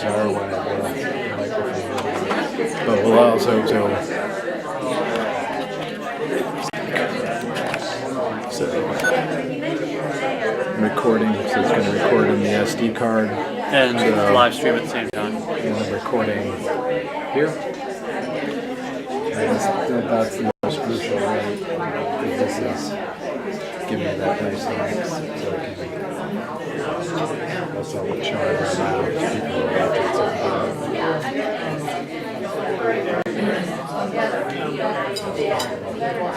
bizarre way of the microphone. But we'll also so recording, so it's going to record in the SD card and live stream at the same time. And the recording here. That's the most crucial, right? Because this is giving me that nice mix, so that's all the charge right now. People are watching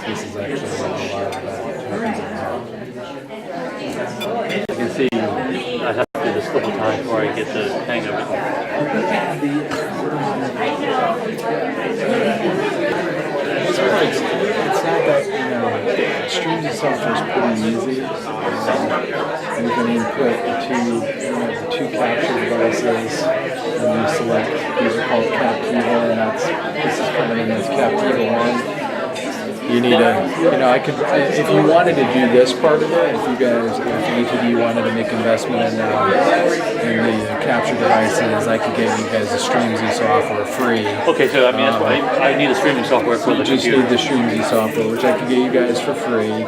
This is actually a lot of that. You can see I have to do this a couple times before I get the hang of it. It's not that, streams itself is pretty easy. You can input the two capture devices, and you select, these are called Captiva, and this is coming in as Captiva 1. You need I could, if you wanted to do this part of it, if ATD wanted to make investment in the capture devices, I could give you guys the Streamzy software free. Okay, so that's why I need the streaming software for the computer. You just need the Streamzy software, which I could get you guys for free.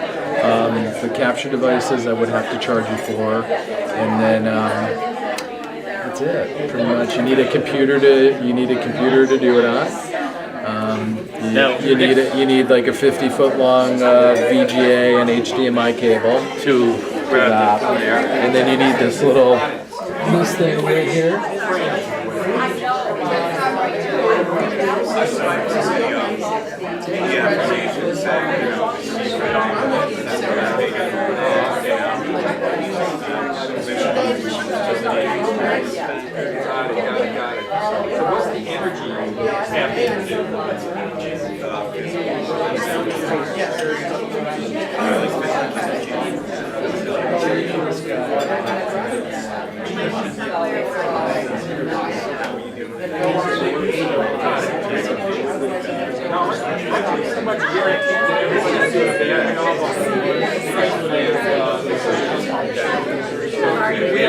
The capture devices I would have to charge you for, and then that's it. Pretty much, you need a computer to do it on. You need like a 50-foot long VGA and HDMI cable to that, and then you need this thing right here.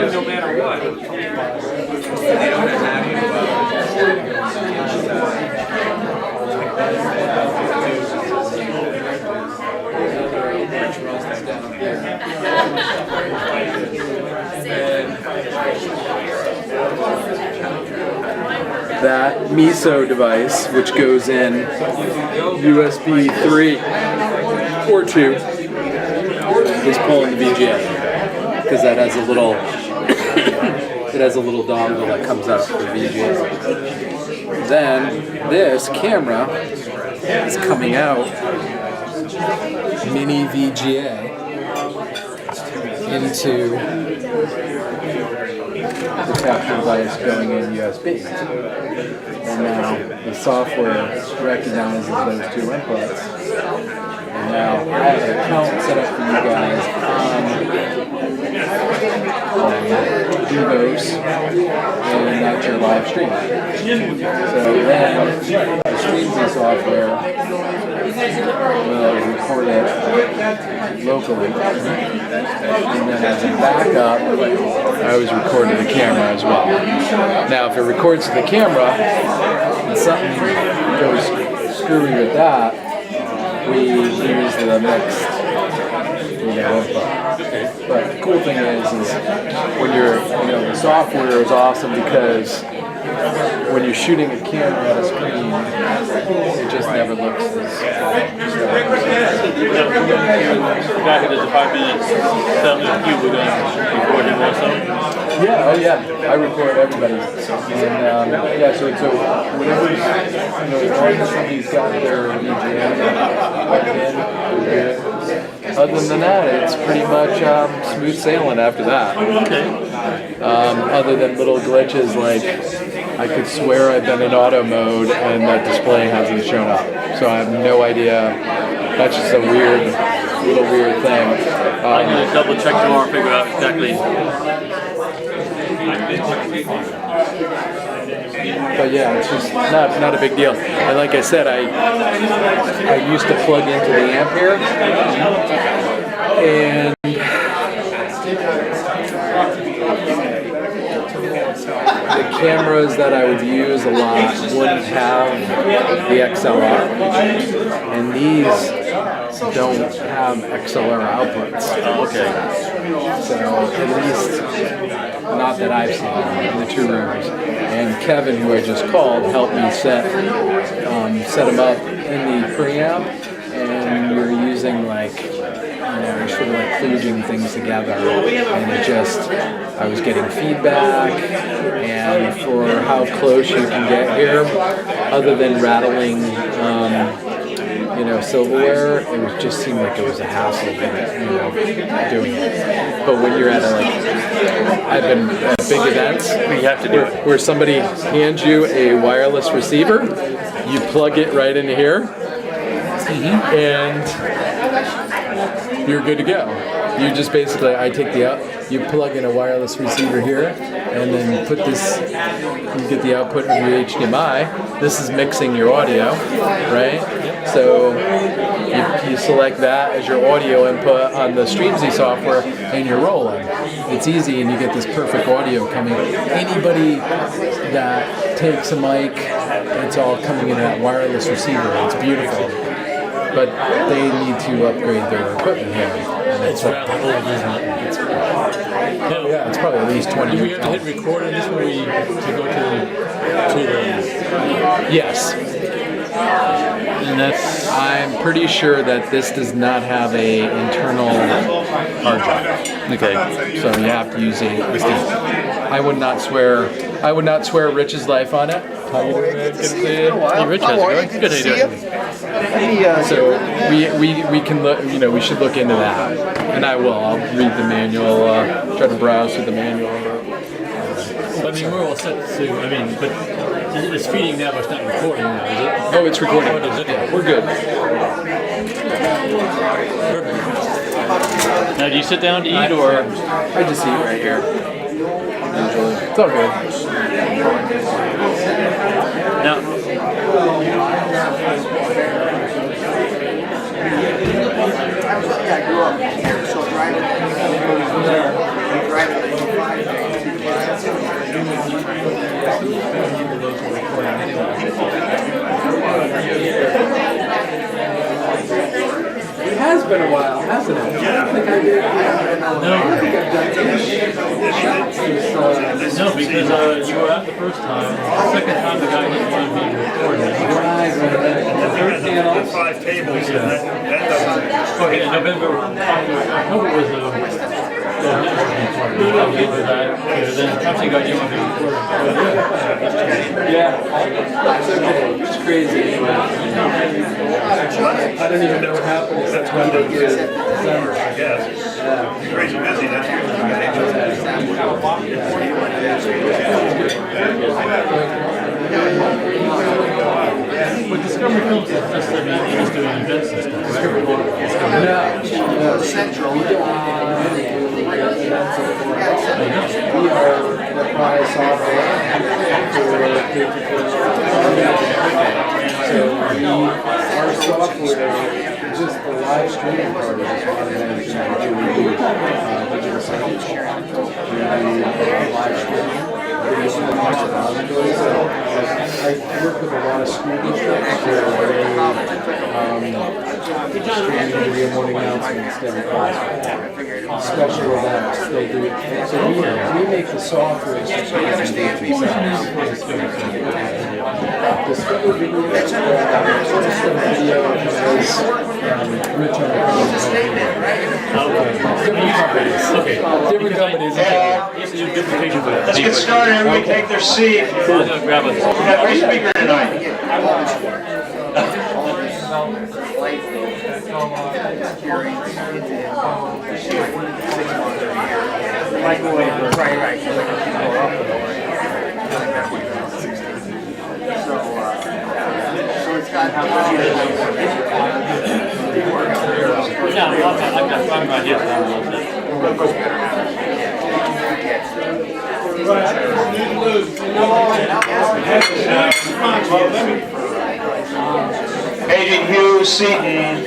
No matter what. That MISO device, which goes in USB 3 or 2, is pulling the VGA because that has a little dongle that comes out for VGA. Then this camera is coming out mini VGA into the capture device going in USB. And now the software recognizes those two inputs. And now I have an account set up for you guys on Vivos, and that's your live stream. So then the Streamzy software will record it locally, and then as a backup, I always record to the camera as well. Now, if it records to the camera and something goes screwy with that, we use the mixed input. But the cool thing is when the software is awesome because when you're shooting a camera at a screen, it just never looks as. The guy who does the 5 minutes telling you we're going to record him also? Yeah, oh yeah, I record everybody. And so whenever, as long as somebody's got their VGA plugged in, other than that, it's pretty much smooth sailing after that. Okay. Other than little glitches like I could swear I've been in auto mode and that display hasn't shown up. So I have no idea. That's just a weird thing. I need to double check tomorrow and figure out exactly. But yeah, it's just not a big deal. And like I said, I used to plug into the amp here, and the cameras that I would use a lot wouldn't have the XLR, and these don't have XLR outputs. Oh, okay. So at least not that I've seen in the two rooms. And Kevin, who I just called, helped me set them up in the preamp, and you're using like, you're sort of like kludging things together, and it just, I was getting feedback, and for how close you can get here, other than rattling, silverware, it was just seemed like it was a hassle, doing it. But when you're at I've been at big events, You have to do it. where somebody hands you a wireless receiver, you plug it right into here, and you're good to go. You just basically, you plug in a wireless receiver here, and then you get the output of your HDMI. This is mixing your audio, right? So you select that as your audio input on the Streamsy software, and you're rolling. It's easy, and you get this perfect audio coming. Anybody that takes a mic, it's all coming in that wireless receiver. It's beautiful. But they need to upgrade their equipment here. It's rather old, isn't it? Yeah, it's probably at least 20 Do we years have to hit record on this when we to go to the Yes. and that's I'm pretty sure that this does not have a internal hard drive. okay. So you have to use a I would not swear Rich's life on it. How you doing, man? Good to see you. Hey, Rich, how's it going? Good, how you doing? So we can look, we should look into that, and I will. I'll read the manual, try to browse through the manual. But I mean, we're all set to. But it's feeding now, but it's not recording now, is it? Oh, it's recording. Oh, is it? Yeah, we're good. Perfect. Now, do you sit down to eat, or? I just eat right here. Usually, it's all good. Now, It has been a while, hasn't it? I don't think I did. no, because you were out the first time. The second time, the guy didn't want to be recorded. The third panel. 5 tables, and that doesn't. Okay, in November, October was the networking part. Then Chelsea got you on the recording. Yeah, it's okay. It's crazy. I don't even know what happened except when they did December. I guess. Crazy busy, that's With Discovery Films, it's just, you're just doing events and stuff, right? No, Central. We don't we are the prize software so our software, just the live streaming part of this one, and we do digital signage. We do live streaming. I work with a lot of school districts where they stream video morning announcements every class. Special events, they do. So we make the software so students can do it themselves. Discover video, Rich on the different companies. Okay. Different companies. Let's get started, everybody take their seat. I'm gonna grab a. We got a great speaker tonight. I've got 5 ideas. Agent Hugh Seaton.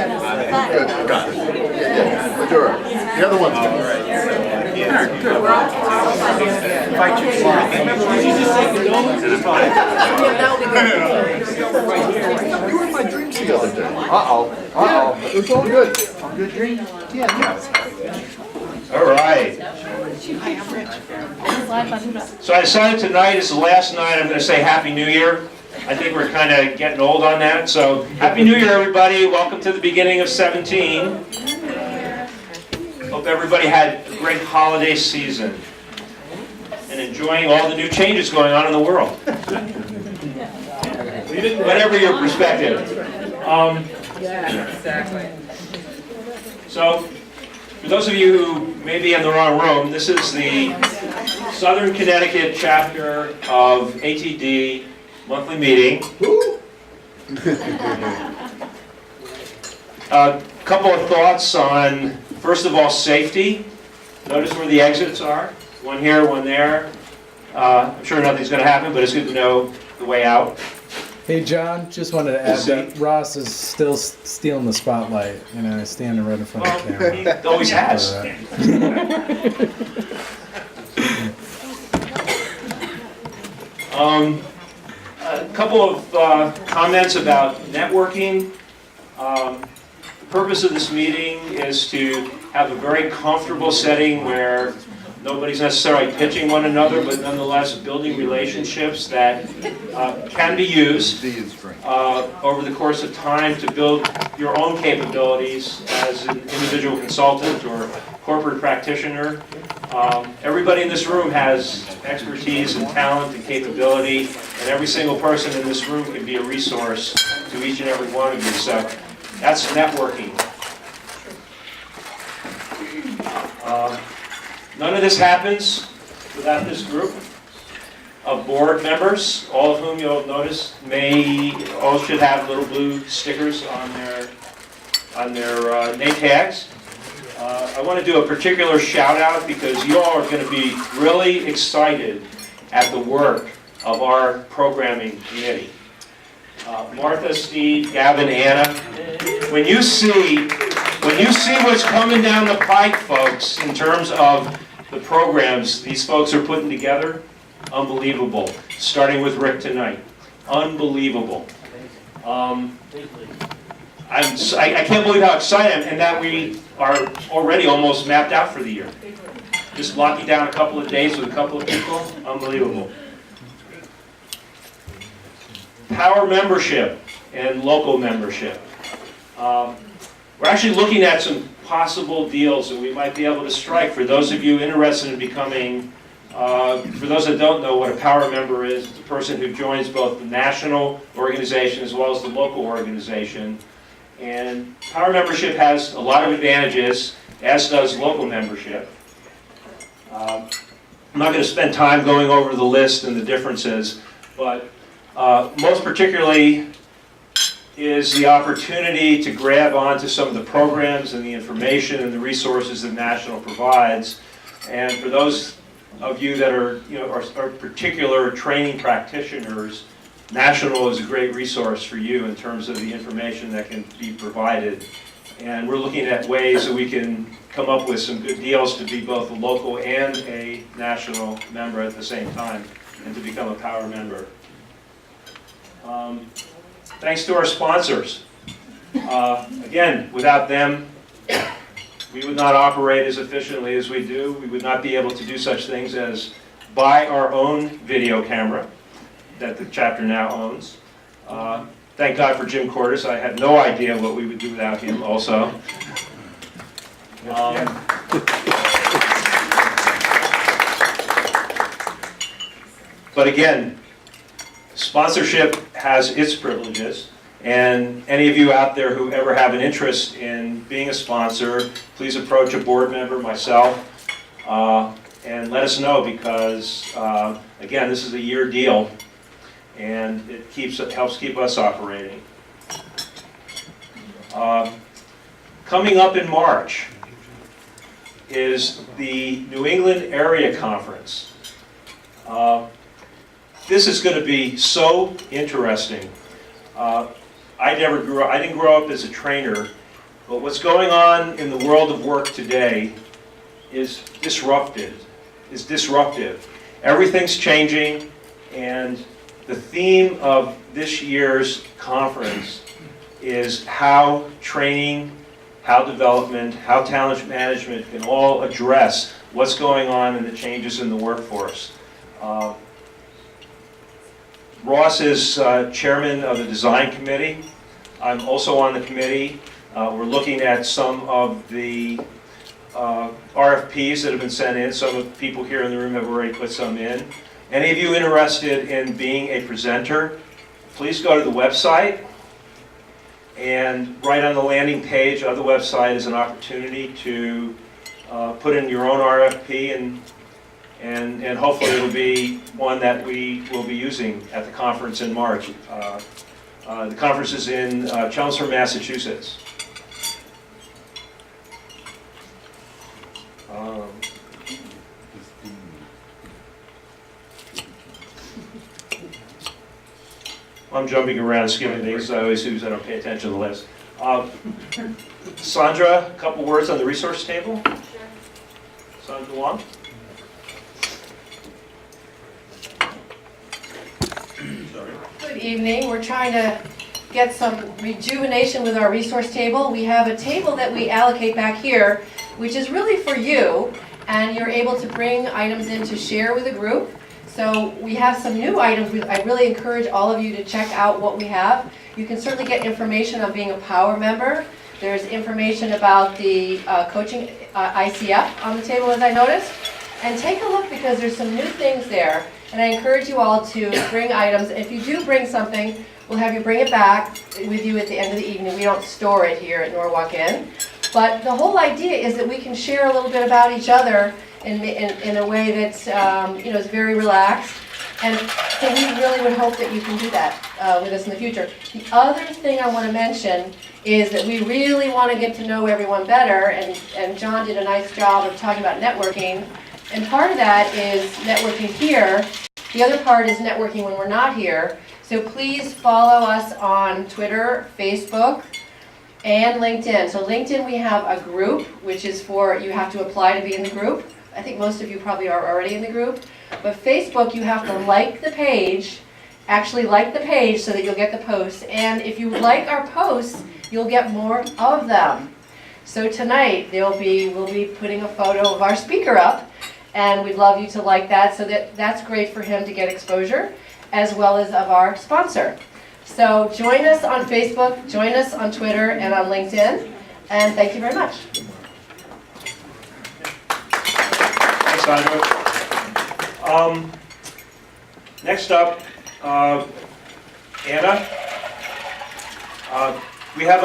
Good, got it. Yeah, Maduro. The other one's good. You were in my dreams the other day. Uh-oh. It's all good. Good dream? Yeah. All right. So I decided tonight is the last night. I'm going to say Happy New Year. I think we're kind of getting old on that. So Happy New Year, everybody. Welcome to the beginning of 17. Hope everybody had a great holiday season and enjoying all the new changes going on in the world. Whatever your perspective. So, for those of you who may be in the wrong room, this is the Southern Connecticut chapter of ATD monthly meeting. A couple of thoughts on, first of all, safety. Notice where the exits are. One here, one there. I'm sure nothing's going to happen, but it's good to know the way out. Hey John, just wanted to add that Ross is still stealing the spotlight, standing right in front of the camera. He always has. A couple of comments about networking. The purpose of this meeting is to have a very comfortable setting where nobody's necessarily pitching one another, but nonetheless building relationships that can be used over the course of time to build your own capabilities as an individual consultant or corporate practitioner. Everybody in this room has expertise and talent and capability, and every single person in this room can be a resource to each and every one of you. So that's networking. None of this happens without this group of board members, all of whom you'll notice all should have little blue stickers on their name tags. I want to do a particular shout out because you all are going to be really excited at the work of our programming committee. Martha, Steve, Gavin, Anna, when you see what's coming down the pike, folks, in terms of the programs these folks are putting together, unbelievable. Starting with Rick tonight, unbelievable. I can't believe how excited I am, and that we are already almost mapped out for the year. Just locking down a couple of days with a couple of people, unbelievable. Power membership and local membership. We're actually looking at some possible deals that we might be able to strike for those of you interested in becoming, for those that don't know what a power member is, it's a person who joins both the national organization as well as the local organization. And power membership has a lot of advantages, as does local membership. I'm not going to spend time going over the list and the differences, but most particularly is the opportunity to grab onto some of the programs and the information and the resources that National provides. And for those of you that are particular training practitioners, National is a great resource for you in terms of the information that can be provided. And we're looking at ways that we can come up with some good deals to be both a local and a national member at the same time and to become a power member. Thanks to our sponsors. Again, without them, we would not operate as efficiently as we do. We would not be able to do such things as buy our own video camera that the chapter now owns. Thank God for Jim Cordes. I had no idea what we would do without him also. But again, sponsorship has its privileges, and any of you out there who ever have an interest in being a sponsor, please approach a board member, myself, and let us know because, again, this is a year deal, and it helps keep us operating. Coming up in March is the New England Area Conference. This is going to be so interesting. I didn't grow up as a trainer, But what's going on in the world of work today is disruptive. Everything's changing, and the theme of this year's conference is how training, how development, how talent management can all address what's going on and the changes in the workforce. Ross is chairman of the design committee. I'm also on the committee. We're looking at some of the RFPs that have been sent in. Some of the people here in the room have already put some in. Any of you interested in being a presenter, please go to the website, and right on the landing page of the website is an opportunity to put in your own RFP, and hopefully it'll be one that we will be using at the conference in March. The conference is in Chelmsford, Massachusetts. I'm jumping around, skipping things. I always do, I don't pay attention to the list. Sandra, a couple words on the resource table. Sure. Sandra Long. Good evening. We're trying to get some rejuvenation with our resource table. We have a table that we allocate back here, which is really for you, and you're able to bring items in to share with a group. So we have some new items. I really encourage all of you to check out what we have. You can certainly get information on being a Power member. There's information about the coaching ICF on the table, as I noticed. And take a look, because there's some new things there. And I encourage you all to bring items. If you do bring something, we'll have you bring it back with you at the end of the evening. We don't store it here at Norwalk Inn. But the whole idea is that we can share a little bit about each other in a way that's is very relaxed, and so we really would hope that you can do that with us in the future. The other thing I want to mention is that we really want to get to know everyone better, and John did a nice job of talking about networking, and part of that is networking here. The other part is networking when we're not here. So please follow us on Twitter, Facebook, and LinkedIn. So LinkedIn, we have a group, which is for, you have to apply to be in the group. I think most of you probably are already in the group. But Facebook, you have to like the page, actually like the page so that you'll get the posts. And if you like our posts, you'll get more of them. So tonight, we'll be putting a photo of our speaker up, and we'd love you to like that, so that's great for him to get exposure, as well as of our sponsor. So join us on Facebook, join us on Twitter and on LinkedIn, and thank you very much. Thanks, Sandra. Next up, Anna. We have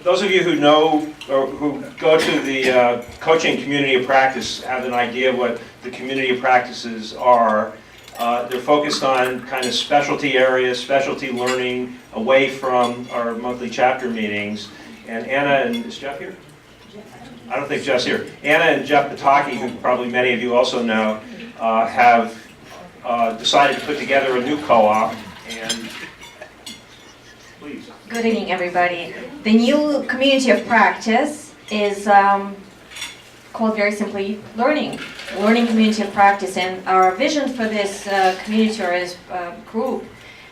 those of you who know or who go to the coaching community of practice have an idea of what the community of practices are. They're focused on kind of specialty areas, specialty learning, away from our monthly chapter meetings. And Anna and, is Jeff here? I don't think Jeff's here. Anna and Jeff Pataki, who probably many of you also know, have decided to put together a new co-op. And please. Good evening, everybody. The new community of practice is called very simply Learning Community of Practice, and our vision for this community or this group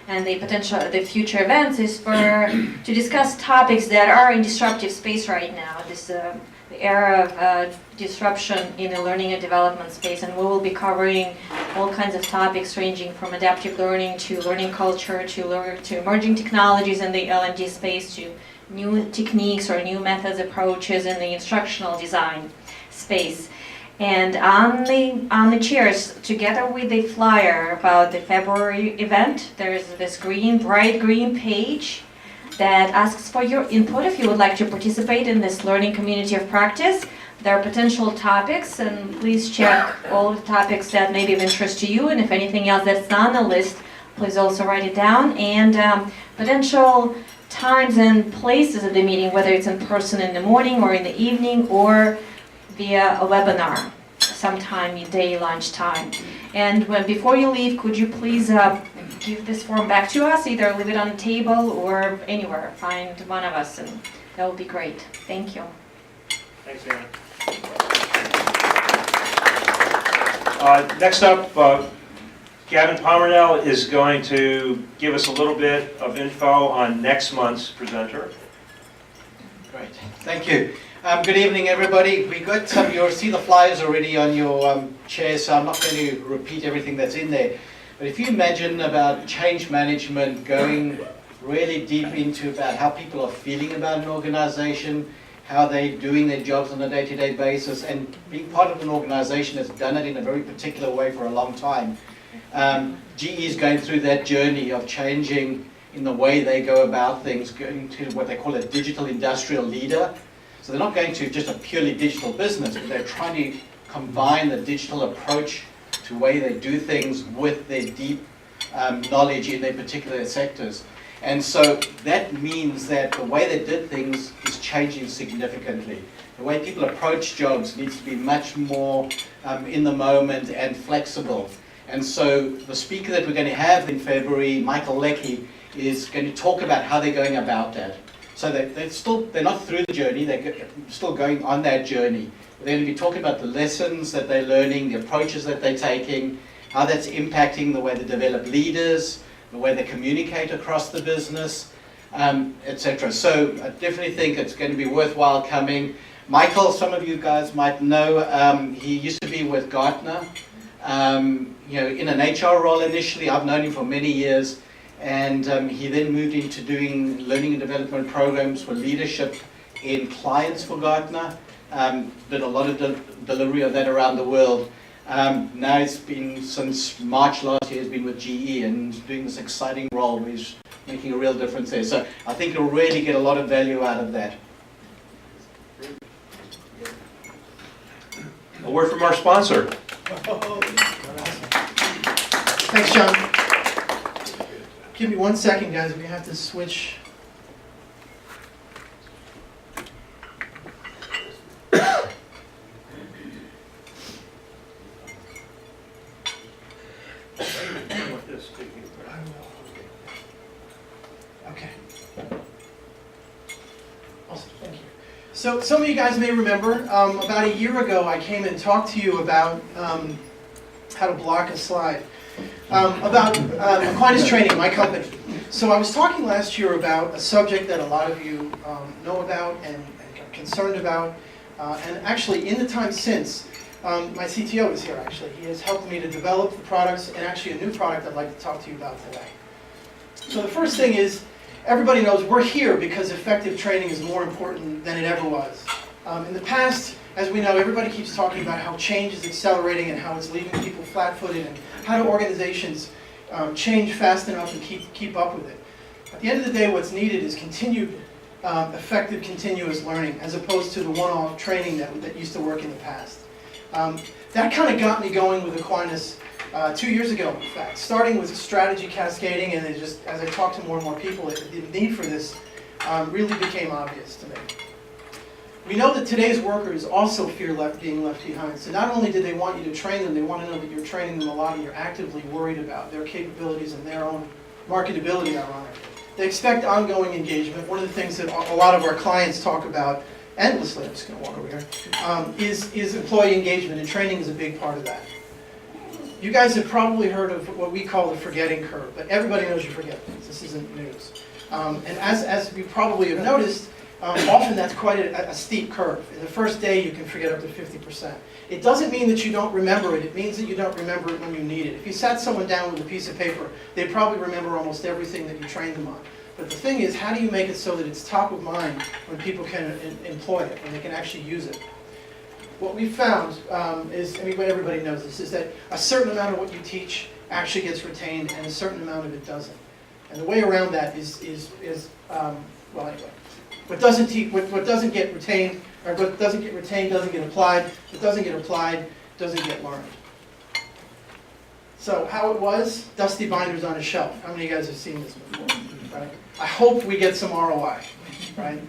and the future events is to discuss topics that are in disruptive space right now. The era of disruption in the learning and development space, and we will be covering all kinds of topics ranging from adaptive learning to learning culture to emerging technologies in the L&D space, to new techniques or new methods, approaches in the instructional design space. And on the chairs, together with the flyer about the February event, there is this bright green page that asks for your input if you would like to participate in this learning community of practice. There are potential topics, and please check all the topics that may be of interest to you, and if anything else that's not on the list, please also write it down. And potential times and places of the meeting, whether it's in person in the morning or in the evening or via a webinar sometime midday lunchtime. And before you leave, could you please give this form back to us, either leave it on the table or anywhere, find one of us and That would be great. Thank you. Thanks, Anna. Next up, Gavin Pomernell is going to give us a little bit of info on next month's presenter. Great, thank you. Good evening, everybody. We got some. You'll see the flyers already on your chairs, so I'm not going to repeat everything that's in there. But if you imagine about change management, going really deep into about how people are feeling about an organization, how they're doing their jobs on a day-to-day basis, and being part of an organization that's done it in a very particular way for a long time. GE is going through that journey of changing in the way they go about things, going to what they call a digital industrial leader. So they're not going to just a purely digital business, but they're trying to combine the digital approach to the way they do things with their deep knowledge in their particular sectors. And so that means that the way they did things is changing significantly. The way people approach jobs needs to be much more in the moment and flexible. And so the speaker that we're going to have in February, Michael Leckie, is going to talk about how they're going about that. So they're not through the journey, they're still going on that journey. They're going to be talking about the lessons that they're learning, the approaches that they're taking, how that's impacting the way they develop leaders, the way they communicate across the business, etc. So I definitely think it's going to be worthwhile coming. Michael, some of you guys might know, he used to be with Gartner, in an HR role initially. I've known him for many years, and he then moved into doing learning and development programs for leadership in clients for Gartner. Did a lot of delivery of that around the world. Now it's been, since March last year, he's been with GE and doing this exciting role where he's making a real difference there. So I think you'll really get a lot of value out of that. A word from our sponsor. Thanks, John. Give me 1 second, guys. We have to switch. Okay. Awesome, thank you. So some of you guys may remember, about a year ago I came and talked to you about how to block a slide. About Aquinas Training, my company. So I was talking last year about a subject that a lot of you know about and are concerned about. And actually, in the time since, my CTO is here actually. He has helped me to develop the products, and actually a new product I'd like to talk to you about today. So the first thing is, everybody knows we're here because effective training is more important than it ever was. In the past, as we know, everybody keeps talking about how change is accelerating and how it's leaving people flat-footed, and how do organizations change fast enough and keep up with it. At the end of the day, what's needed is continued effective continuous learning, as opposed to the one-off training that used to work in the past. That kind of got me going with Aquinas 2 years ago, in fact, starting with strategy cascading, and then just as I talked to more and more people, the need for this really became obvious to me. We know that today's workers also fear being left behind. So not only do they want you to train them, they want to know that you're training them a lot and you're actively worried about their capabilities and their own marketability, ironically. They expect ongoing engagement. One of the things that a lot of our clients talk about endlessly, I'm just going to walk over here, is employee engagement, and training is a big part of that. You guys have probably heard of what we call the forgetting curve, but everybody knows you forget things. This isn't news. And as you probably have noticed, often that's quite a steep curve. In the first day, you can forget up to 50%. It doesn't mean that you don't remember it. It means that you don't remember it when you need it. If you sat someone down with a piece of paper, they'd probably remember almost everything that you trained them on. But the thing is, how do you make it so that it's top of mind when people can employ it, when they can actually use it? What we found is, I mean, everybody knows this, is that a certain amount of what you teach actually gets retained and a certain amount of it doesn't. And the way around that is well, anyway. What doesn't get retained, or what doesn't get retained doesn't get applied. What doesn't get applied doesn't get learned. So how it was, dusty binders on a shelf. How many of you guys have seen this before? Right? I hope we get some ROI, right?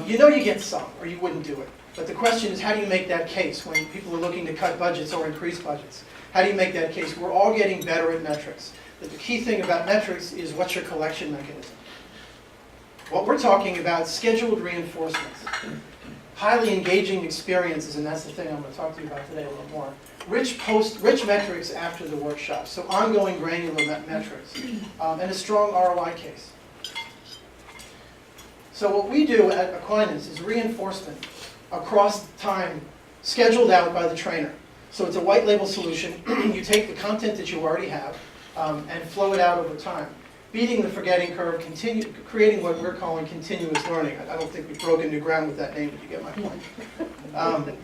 You know you get some, or you wouldn't do it. But the question is, how do you make that case when people are looking to cut budgets or increase budgets? How do you make that case? We're all getting better at metrics. But the key thing about metrics is, what's your collection mechanism? What we're talking about, scheduled reinforcements. Highly engaging experiences, and that's the thing I'm going to talk to you about today a little more. Rich metrics after the workshop, so ongoing granular metrics, and a strong ROI case. So what we do at Aquinas is reinforcement across time, scheduled out by the trainer. So it's a white label solution. You take the content that you already have and flow it out over time. Beating the forgetting curve, creating what we're calling continuous learning. I don't think we've broken new ground with that name, but you get my point.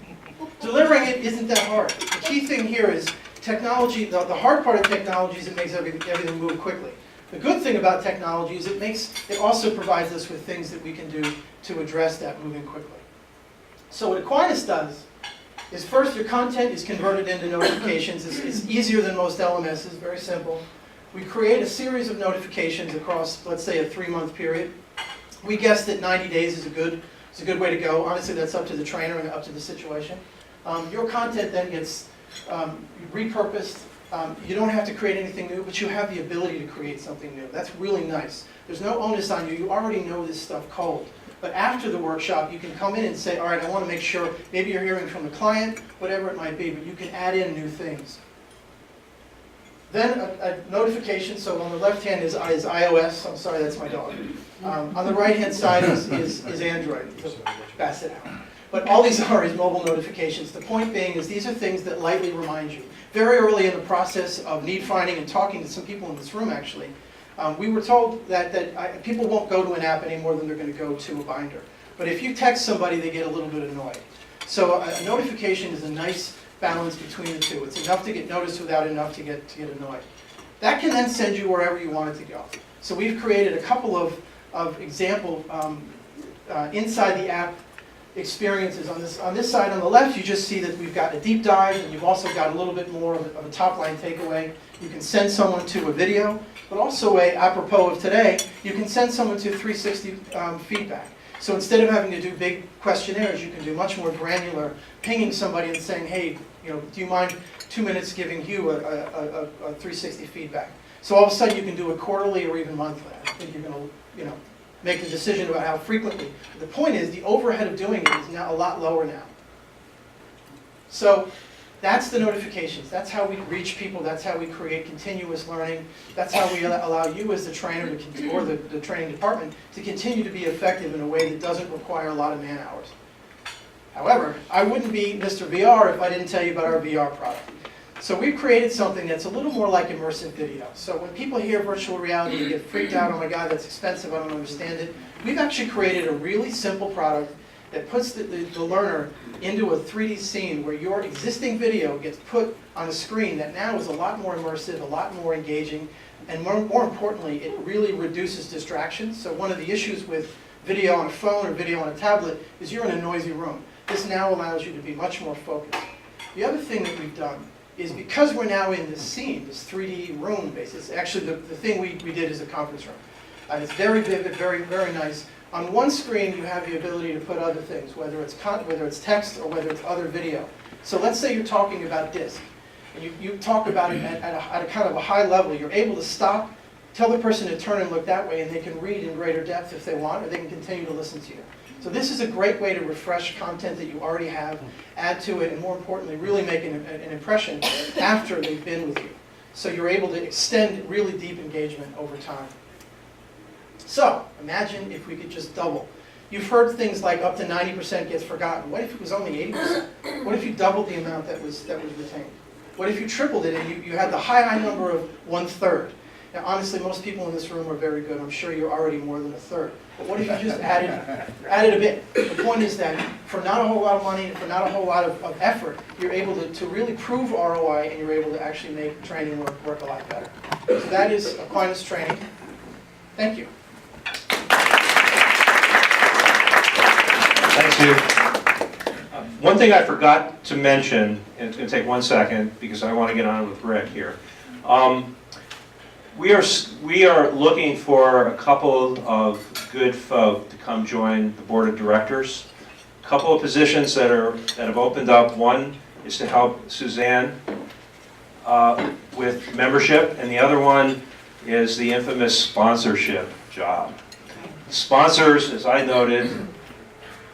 Delivering it isn't that hard. The key thing here is technology. The hard part of technology is it makes everything move quickly. The good thing about technology is it also provides us with things that we can do to address that moving quickly. So what Aquinas does is first your content is converted into notifications. It's easier than most LMSs, very simple. We create a series of notifications across, let's say, a 3-month period. We guess that 90 days is a good way to go. Honestly, that's up to the trainer and up to the situation. Your content then gets repurposed. You don't have to create anything new, but you have the ability to create something new. That's really nice. There's no onus on you. You already know this stuff cold. But after the workshop, you can come in and say, all right, I want to make sure, maybe you're hearing from the client, whatever it might be, but you can add in new things. Then a notification, so on the left hand is iOS, I'm sorry, that's my dog. On the right hand side is Android, so pass it out. But all these are is mobile notifications. The point being is these are things that lightly remind you. Very early in the process of need finding and talking to some people in this room actually, we were told that people won't go to an app any more than they're going to go to a binder. But if you text somebody, they get a little bit annoyed. So a notification is a nice balance between the two. It's enough to get noticed without enough to get annoyed. That can then send you wherever you want it to go. So we've created a couple of example inside the app experiences. On this side on the left, you just see that we've got a deep dive, and you've also got a little bit more of a top-line takeaway. You can send someone to a video, but also apropos of today, you can send someone to 360 feedback. So instead of having to do big questionnaires, you can do much more granular, pinging somebody and saying, hey, do you mind 2 minutes giving you a 360 feedback? So all of a sudden you can do it quarterly or even monthly. I think you're going to make the decision about how frequently. The point is the overhead of doing it is now a lot lower now. So that's the notifications. That's how we reach people. That's how we create continuous learning. That's how we allow you as the trainer or the training department to continue to be effective in a way that doesn't require a lot of man hours. However, I wouldn't be Mr. VR if I didn't tell you about our VR product. So we've created something that's a little more like immersive video. So when people hear virtual reality, they get freaked out, oh my God, that's expensive, I don't understand it. We've actually created a really simple product that puts the learner into a 3D scene where your existing video gets put on a screen that now is a lot more immersive, a lot more engaging, and more importantly, it really reduces distractions. So one of the issues with video on a phone or video on a tablet is you're in a noisy room. This now allows you to be much more focused. The other thing that we've done is because we're now in this scene, this 3D room basis, actually the thing we did is a conference room. It's very vivid, very, very nice. On one screen, you have the ability to put other things, whether it's text or whether it's other video. So let's say you're talking about disc, and you talk about it at a kind of a high level. You're able to stop, tell the person to turn and look that way, and they can read in greater depth if they want, or they can continue to listen to you. So this is a great way to refresh content that you already have, add to it, and more importantly, really make an impression after they've been with you. So you're able to extend really deep engagement over time. So imagine if we could just double. You've heard things like up to 90% gets forgotten. What if it was only 80%? What if you doubled the amount that was retained? What if you tripled it and you had the high number of 1/3? Now honestly, most people in this room are very good. I'm sure you're already more than 1/3. But what if you just added a bit? The point is that for not a whole lot of money, for not a whole lot of effort, you're able to really prove ROI, and you're able to actually make training work a lot better. So that is Aquinas training. Thank you. Thanks, Hugh. One thing I forgot to mention, and it's going to take 1 second because I want to get on with Rick here. We are looking for a couple of good folk to come join the board of directors. A couple of positions that have opened up. One is to help Suzanne with membership, and the other one is the infamous sponsorship job. Sponsors, as I noted,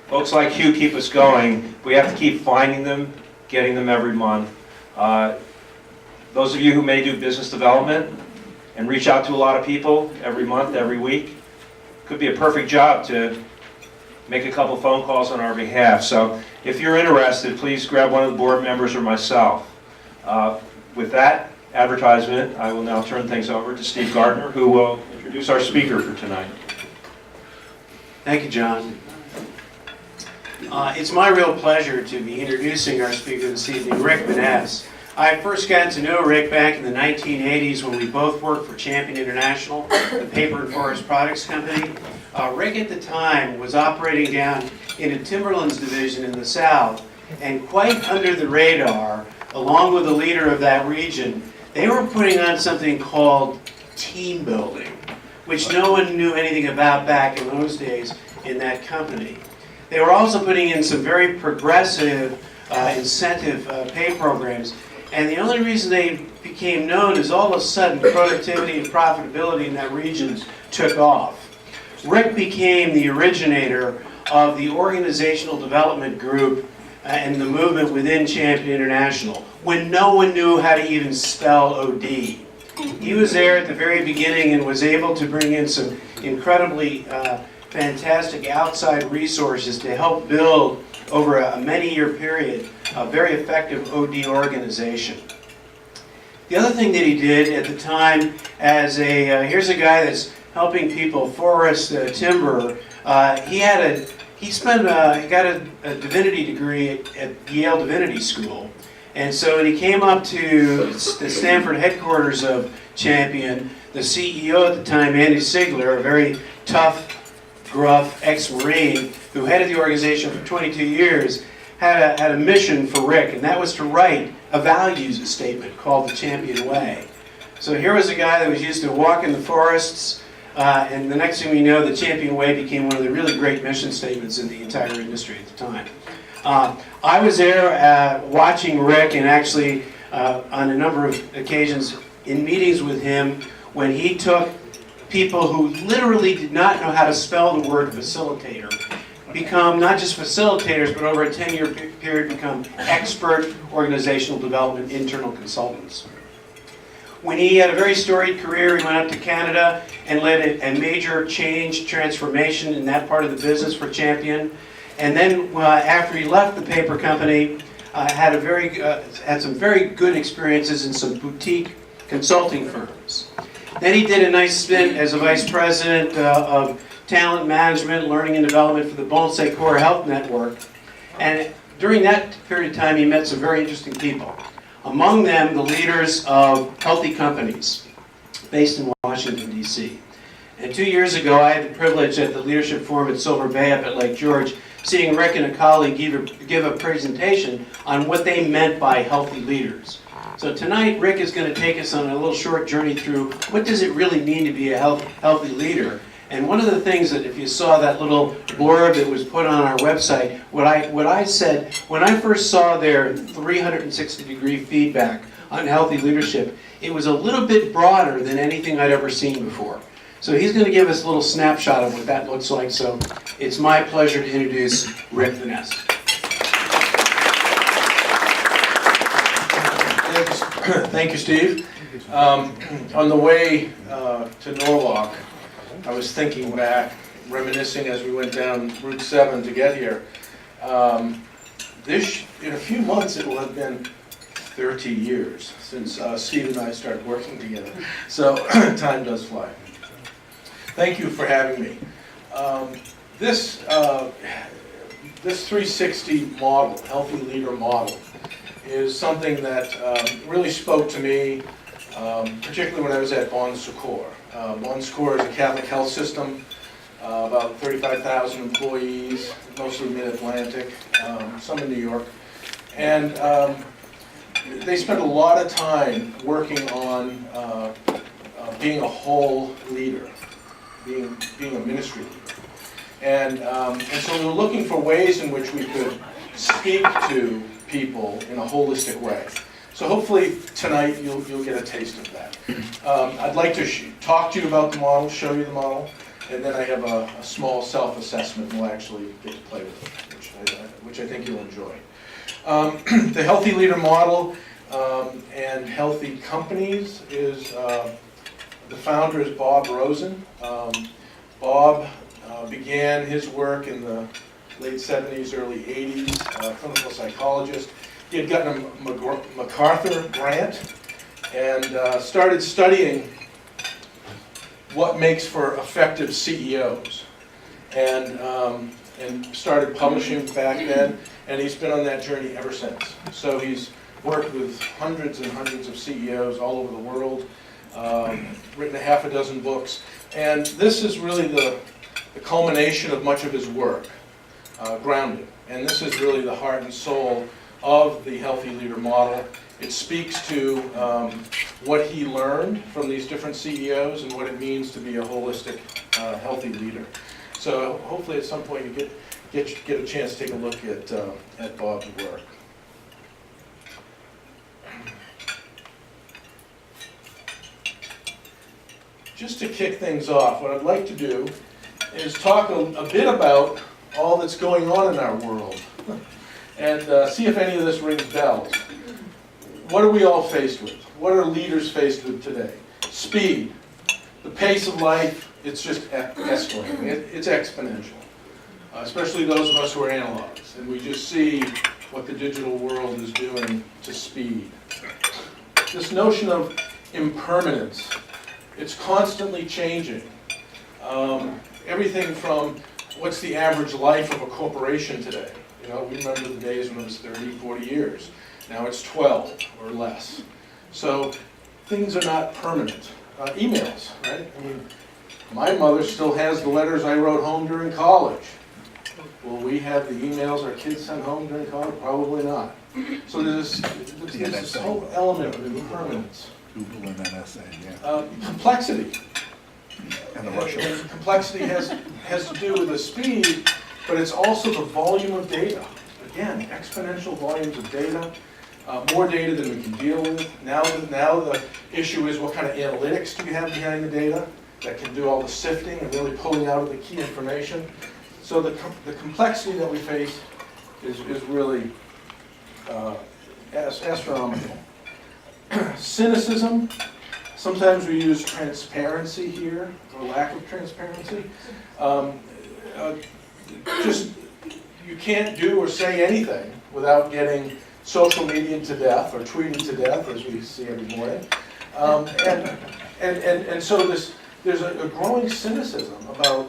folks like you keep us going. We have to keep finding them, getting them every month. Those of you who may do business development and reach out to a lot of people every month, every week, could be a perfect job to make a couple phone calls on our behalf. So if you're interested, please grab one of the board members or myself. With that advertisement, I will now turn things over to Steve Gardner, who will introduce our speaker for tonight. Thank you, John. It's my real pleasure to be introducing our speaker this evening, Rick Vanasse. I first got to know Rick back in the 1980s when we both worked for Champion International, the paper and forest products company. Rick at the time was operating down in a Timberlands division in the South, and quite under the radar, along with the leader of that region, they were putting on something called team building, which no one knew anything about back in those days in that company. They were also putting in some very progressive incentive pay programs, and the only reason they became known is all of a sudden productivity and profitability in that region took off. Rick became the originator of the organizational development group and the movement within Champion International when no one knew how to even spell OD. He was there at the very beginning and was able to bring in some incredibly fantastic outside resources to help build over a many-year period a very effective OD organization. The other thing that he did at the time as here's a guy that's helping people forest timber, he got a divinity degree at Yale Divinity School. And so when he came up to the Stanford headquarters of Champion, the CEO at the time, Andy Sigler, a very tough, gruff ex-Marine who headed the organization for 22 years, had a mission for Rick, and that was to write a values statement called the Champion Way. So here was a guy that was used to walk in the forests, and the next thing we know, the Champion Way became one of the really great mission statements in the entire industry at the time. I was there watching Rick, and actually on a number of occasions in meetings with him when he took people who literally did not know how to spell the word facilitator become not just facilitators, but over a 10-year period become expert organizational development internal consultants. When he had a very storied career, he went up to Canada and led a major change, transformation in that part of the business for Champion. And then after he left the paper company, had some very good experiences in some boutique consulting firms. Then he did a nice stint as a vice president of talent management, learning and development for the Bon Secours Health Network. And during that period of time, he met some very interesting people. Among them, the leaders of healthy companies based in Washington, D.C. And 2 years ago, I had the privilege at the leadership forum at Silver Bay up at Lake George, seeing Rick and a colleague give a presentation on what they meant by healthy leaders. So tonight, Rick is going to take us on a little short journey through what does it really mean to be a healthy leader. And one of the things that, if you saw that little blurb that was put on our website, what I said, when I first saw their 360-degree feedback on healthy leadership, it was a little bit broader than anything I'd ever seen before. So he's going to give us a little snapshot of what that looks like. So it's my pleasure to introduce Rick Vanasse. Thank you, Steve. On the way to Norwalk, I was thinking back, reminiscing as we went down Route 7 to get here. In a few months, it will have been 30 years since Steve and I started working together. So time does fly. Thank you for having me. This 360 model, healthy leader model, is something that really spoke to me, particularly when I was at Bon Secours. Bon Secours is a Catholic health system, about 35,000 employees, mostly mid-Atlantic, some in New York. And they spent a lot of time working on being a whole leader, being a ministry leader. And so we were looking for ways in which we could speak to people in a holistic way. So hopefully tonight you'll get a taste of that. I'd like to talk to you about the model, show you the model, And then I have a small self-assessment, and we'll actually get to play with it, which I think you'll enjoy. The healthy leader model and healthy companies is, the founder is Bob Rosen. Bob began his work in the late 70s, early 80s, clinical psychologist. He had gotten a MacArthur grant and started studying what makes for effective CEOs, and started publishing back then, and he's been on that journey ever since. So he's worked with hundreds and hundreds of CEOs all over the world, written a half a dozen books, and this is really the culmination of much of his work, grounded. And this is really the heart and soul of the healthy leader model. It speaks to what he learned from these different CEOs and what it means to be a holistic, healthy leader. So hopefully at some point you get a chance to take a look at Bob's work. Just to kick things off, what I'd like to do is talk a bit about all that's going on in our world and see if any of this rings bells. What are we all faced with? What are leaders faced with today? Speed. The pace of life, it's just escalating. It's exponential, especially those of us who are analogs. And we just see what the digital world is doing to speed. This notion of impermanence, it's constantly changing. Everything from what's the average life of a corporation today? You know, we remember the days when it was 30, 40 years. Now it's 12 or less. So things are not permanent. Emails, right? I mean, my mother still has the letters I wrote home during college. Will we have the emails our kids sent home during college? Probably not. So there's this whole element of impermanence. Google and Vanasse, yeah. Complexity. And the Russia. And complexity has to do with the speed, but it's also the volume of data. Again, exponential volumes of data, more data than we can deal with. Now the issue is what kind of analytics do you have behind the data that can do all the sifting and really pulling out of the key information. So the complexity that we face is really astronomical. Cynicism, sometimes we use transparency here, or lack of transparency. Just, you can't do or say anything without getting social media to death or tweeting to death, as we see every morning. And so there's a growing cynicism about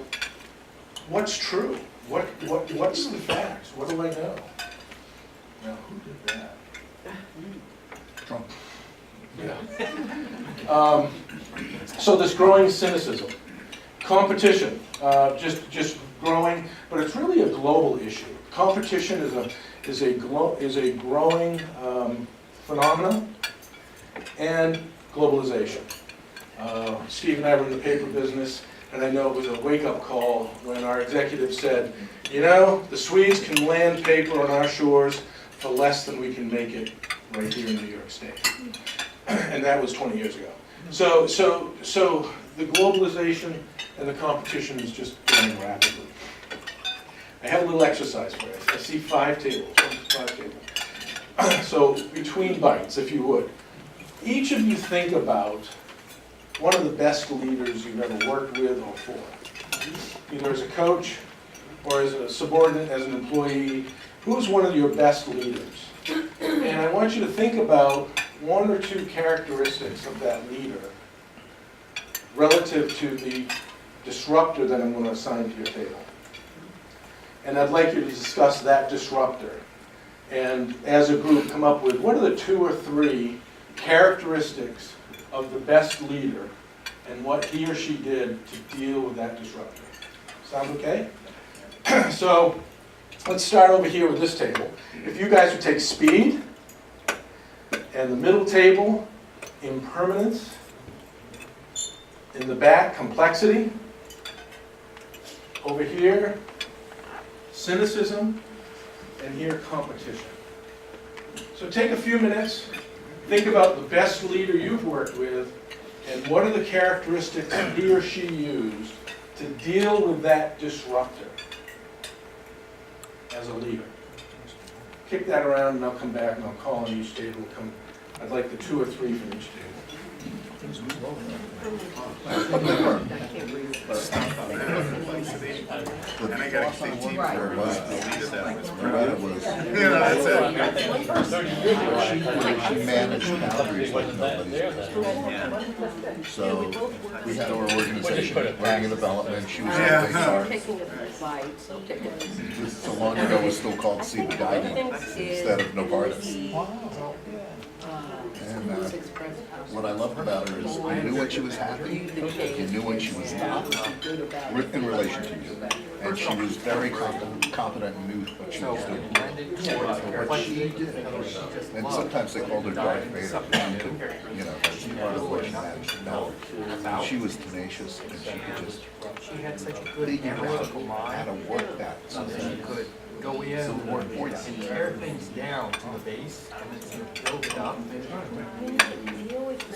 what's true, what's the facts, what do I know? Now, who did that? Trump. Yeah. So this growing cynicism, competition, just growing, but it's really a global issue. Competition is a growing phenomenon, and globalization. Steve and I were in the paper business, and I know it was a wake-up call when our executive said, you know, the Swedes can land paper on our shores for less than we can make it right here in New York State. And that was 20 years ago. So the globalization and the competition is just growing rapidly. I have a little exercise for you. I see 5 tables. So between bites, if you would. Each of you think about one of the best leaders you've ever worked with or for. Either as a coach or as a subordinate, as an employee. Who's one of your best leaders? And I want you to think about 1 or 2 characteristics of that leader relative to the disruptor that I'm going to assign to your table. And I'd like you to discuss that disruptor. And as a group, come up with what are the 2 or 3 characteristics of the best leader and what he or she did to deal with that disruptor. Sound okay? So let's start over here with this table. If you guys would take speed, and the middle table, impermanence, in the back, complexity, over here, cynicism, and here, competition. So take a few minutes, think about the best leader you've worked with, and what are the characteristics he or she used to to deal with that disruptor as a leader. Kick that around and I'll come back and I'll call on each table. I'd like the 2 or 3 from each table. She managed boundaries like nobody's business. So we had our organization, learning and development, she was a big part. So long ago, it was still called See the Guiding instead of Novartis. And what I loved about her is you knew when she was happy, you knew when she was not, in relation to you. And she was very competent and knew what she was doing. What she did, and sometimes they called her Darth Vader, you know, that's part of what she managed. No, she was tenacious and she could just figure out how to work that so that she could go in and tear things down to the base and then sort of build it up.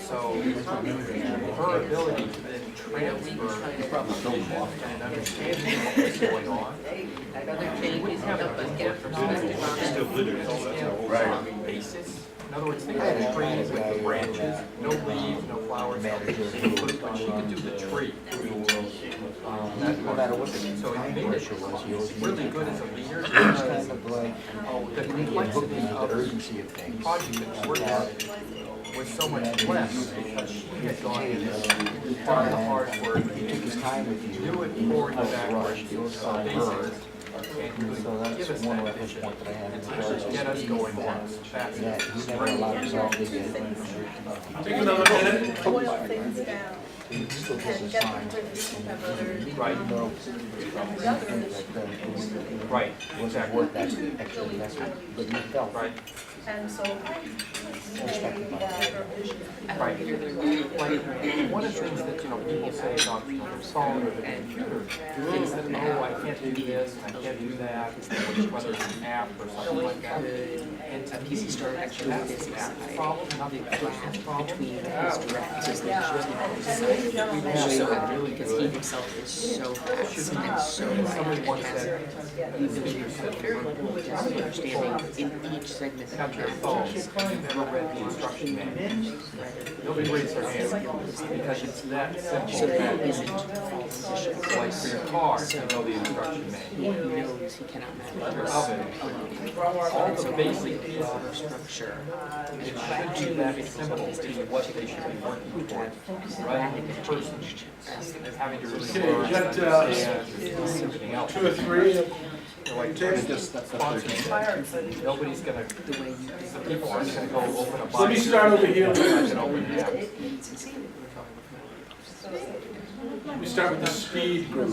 So her ability to then transfer and understanding what's going on. We have a basis. In other words, think of a tree with the branches, no leaves, no flowers. She could do the tree. No matter what. So it made it really good as a leader because the complexity of the project that we worked on was so much less because she had gone in and done the hard work. He took his time with you. Do it forward and backwards. Basics. And could give us that vision and to get us going once. That's Take another minute. Boil things down. And get them where people have other. Right, exactly. Right. And so. Right. Like, one of the things that, people say about the phone or the computer is that, oh, I can't do this, I can't do that, whether it's an app or something like that. And to me, that's the app's problem, not the person's problem. Because he himself is so fast and so Somebody once said, the ability to understanding in each segment of your phone, you've never read the instruction manual. Nobody raised their hand because it's that simple. So that isn't Like for your car, you know the instruction manual. he knows he cannot manage Your oven, all the basic structure. It should be that simple to what they should be working toward, rather than the person having to really Okay, learn you got and everything else. 2 or 3. Like nobody's gonna, the people aren't gonna go open a box. Let me start over here. We start with the speed group. In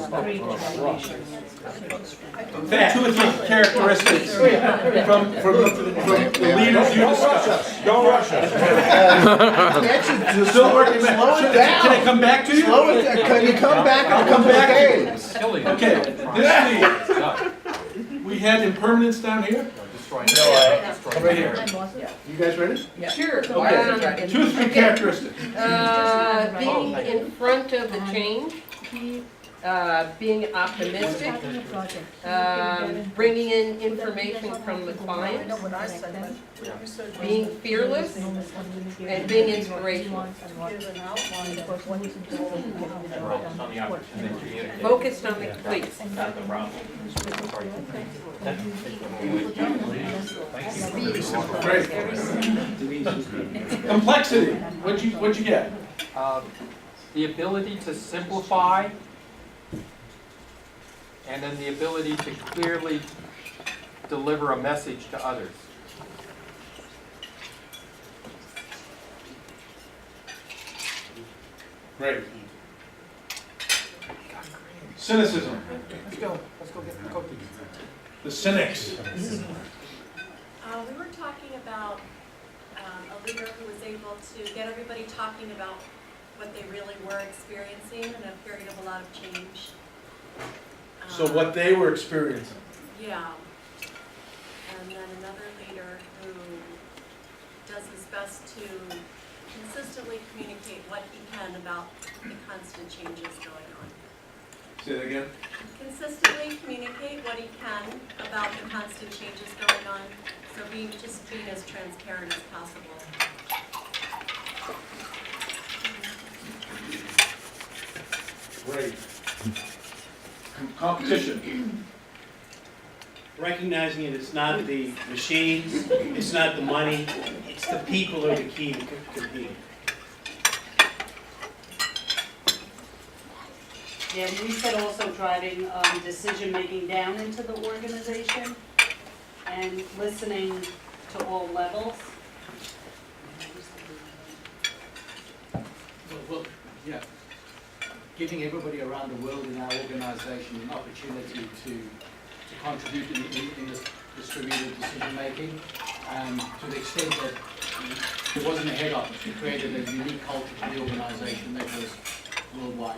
fact, 2 or 3 characteristics from the leaders you discussed. Don't rush us. Still working. Slow it down. Can I come back to you? Slow it down. Can you come back? I'll come back to you. Okay, we had impermanence down here. Right here. You guys ready? Yeah. Sure. Okay. 2 or 3 characteristics. Being in front of the change, being optimistic, bringing in information from the client, being fearless, and being inspirational. Focused on the complete. Great. Complexity. What'd you get? The ability to simplify, and then the ability to clearly deliver a message to others. Great. Cynicism. Let's go get the cookies. The cynics. We were talking about a leader who was able to get everybody talking about what they really were experiencing in a period of a lot of change. So what they were experiencing. Yeah. And then another leader who does his best to consistently communicate what he can about the constant changes going on. Say that again? Consistently communicate what he can about the constant changes going on, so being as transparent as possible. Great. Competition. Recognizing it, it's not the machines, it's not the money, it's the people who are the key to competing. Yeah, we said also driving decision-making down into the organization and listening to all levels. Well, yeah, giving everybody around the world in our organization an opportunity to contribute in this distributed decision-making, to the extent that there wasn't a head office. We created a unique culture to the organization that was worldwide.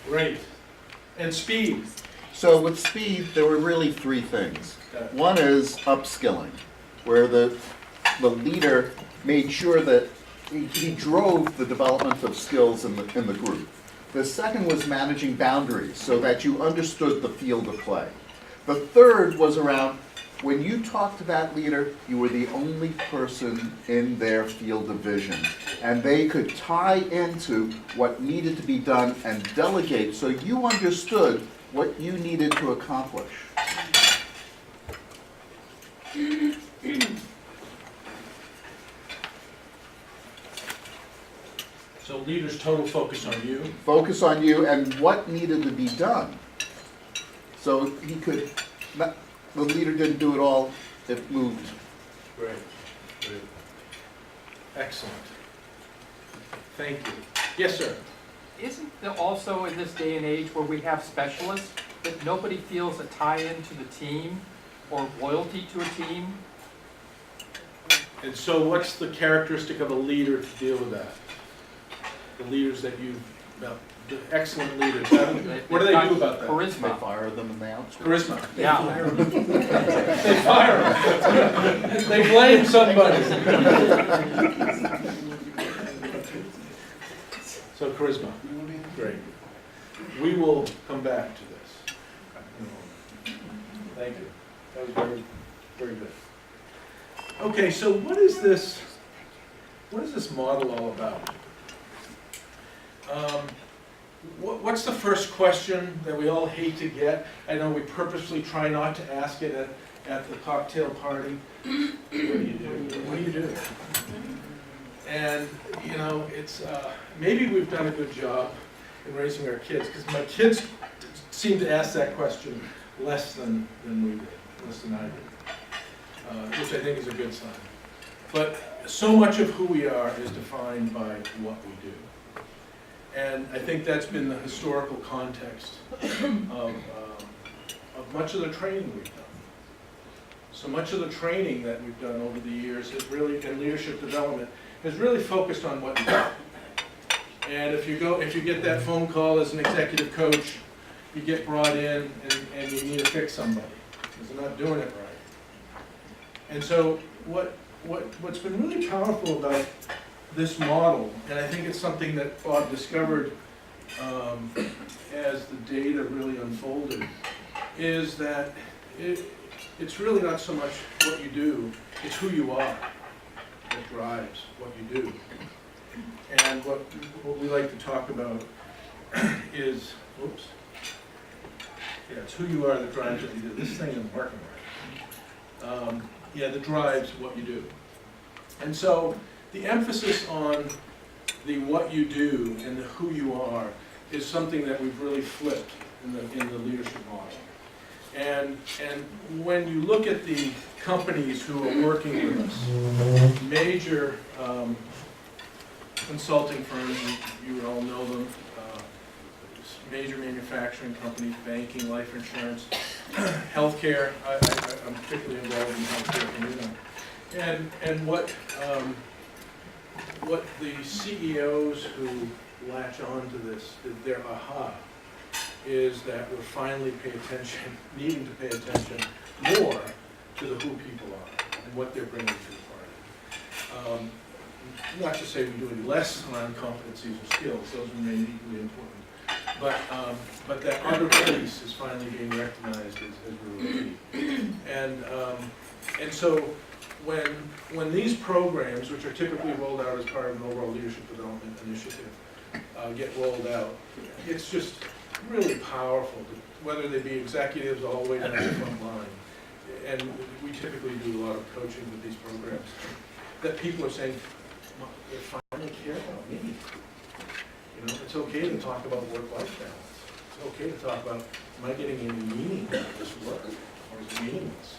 Great. And speed. So with speed, there were really three things. One is upskilling, where the leader made sure that he drove the development of skills in the group. The second was managing boundaries, so that you understood the field of play. The third was around, when you talked to that leader, you were the only person in their field of vision. And they could tie into what needed to be done and delegate, so you understood what you needed to accomplish. So leaders' total focus on you. Focus on you and what needed to be done. So he could, the leader didn't do it all, it moved. Great. Great. Excellent. Thank you. Yes, sir. Isn't there also in this day and age where we have specialists that nobody feels a tie-in to the team or loyalty to a team? And so what's the characteristic of a leader to deal with that? The leaders that you've, the excellent leaders, what do they do about that? Charisma. They fire them and they outsource. Charisma. Yeah. They fire them. They blame somebody. So charisma. Great. We will come back to this. Thank you. That was very, very good. Okay, so what is this model all about? What's the first question that we all hate to get? I know we purposely try not to ask it at the cocktail party. What do you do? What do you do? And, you know, it's, maybe we've done a good job in raising our kids, because my kids seem to ask that question less than we did, less than I did, which I think is a good sign. But so much of who we are is defined by what we do. And I think that's been the historical context of much of the training we've done. So much of the training that we've done over the years is really, in leadership development, is really focused on what you do. And if you get that phone call as an executive coach, you get brought in and you need to fix somebody because they're not doing it right. And so what's been really powerful about this model, and I think it's something that Bob discovered as the data really unfolded, is that it's really not so much what you do, it's who you are that drives what you do. And what we like to talk about is, it's who you are that drives what you do. This thing isn't working right. That drives what you do. And so the emphasis on the what you do and the who you are is something that we've really flipped in the leadership model. And when you look at the companies who are working with us, major consulting firms, you all know them, major manufacturing companies, banking, life insurance, healthcare. I'm particularly involved in healthcare, and what the CEOs who latch on to this, their aha, is that we're finally needing to pay attention more to the who people are and what they're bringing to the party. Not to say we do any less around competencies or skills, those remain equally important. But that other piece is finally being recognized as really key. And so when these programs, which are typically rolled out as part of an overall leadership development initiative, get rolled out, it's just really powerful, whether they be executives all the way down to the front line. And we typically do a lot of coaching with these programs, that people are saying, they finally care about me. You know, it's okay to talk about work-life balance. It's okay to talk about, am I getting any meaning out of this work, or is it meaningless?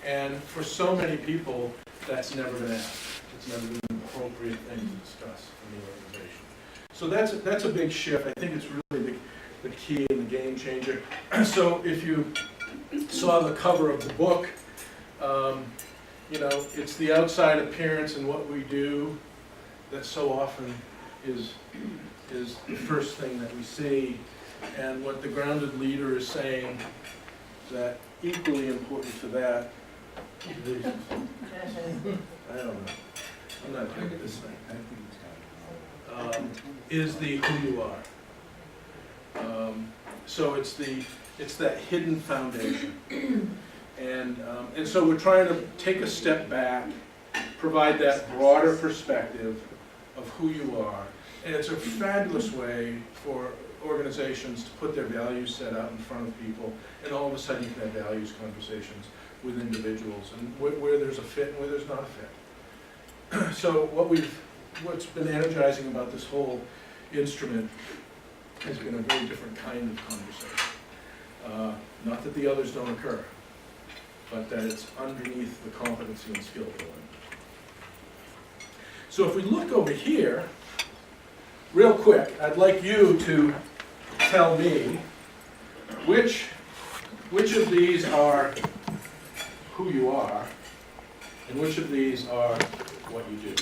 And for so many people, that's never been asked. It's never been an appropriate thing to discuss in the organization. So that's a big shift. I think it's really the key and the game changer. So if you saw the cover of the book, you know, it's the outside appearance and what we do that so often is the first thing that we see. And what the grounded leader is saying, that equally important to that, I don't know, I'm not good at this thing, is the who you are. So it's that hidden foundation. And so we're trying to take a step back, provide that broader perspective of who you are. And it's a fabulous way for organizations to put their values set out in front of people, and all of a sudden you can have values conversations with individuals, and where there's a fit and where there's not a fit. So what's been energizing about this whole instrument has been a very different kind of conversation. Not that the others don't occur, but that it's underneath the competency and skill building. So if we look over here, real quick, I'd like you to tell me which of these are who you are, and which of these are what you do.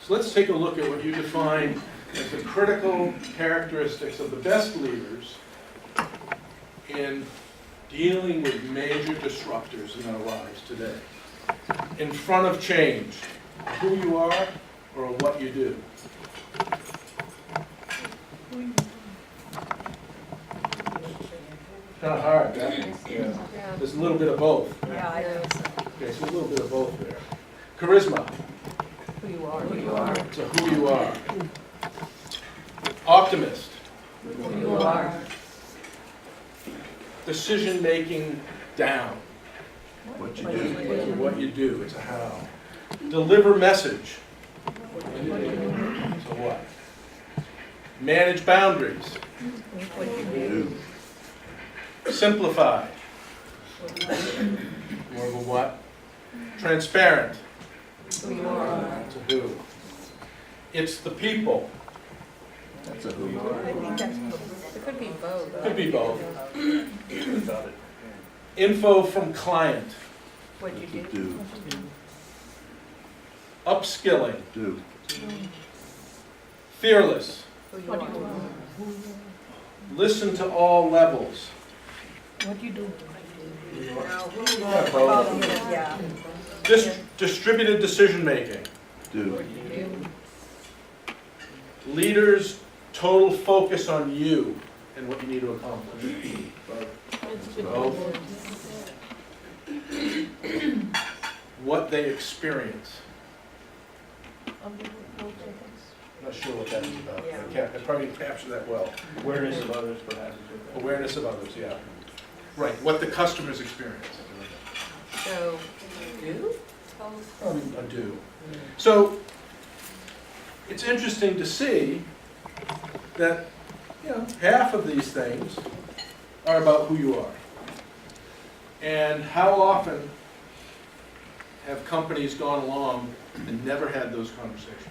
So let's take a look at what you define as the critical characteristics of the best leaders in dealing with major disruptors in our lives today. In front of change, who you are or what you do. Kind of hard, right? Yeah. There's a little bit of both. Yeah, I know. Okay, so a little bit of both there. Charisma. Who you are. Who you are. So who you are. Optimist. Who you are. Decision making down. What you do. What you do. It's a how. Deliver message. So what? Manage boundaries. What you do. Simplify. More of a what? Transparent. Who you are. It's a who. It's the people. That's a who you are. I think that's, it could be both. Could be both. Info from client. What you do. Upskilling. Do. Fearless. Who you are. Listen to all levels. What you do. Yeah. Distributed decision making. Do. Leaders' total focus on you and what you need to accomplish. Both. What they experience. I'm not sure what that is about. I probably capture that well. Awareness of others, perhaps. Awareness of others, yeah. Right, what the customers experience. So, do? A do. So, it's interesting to see that, you know, half of these things are about who you are. And how often have companies gone along and never had those conversations?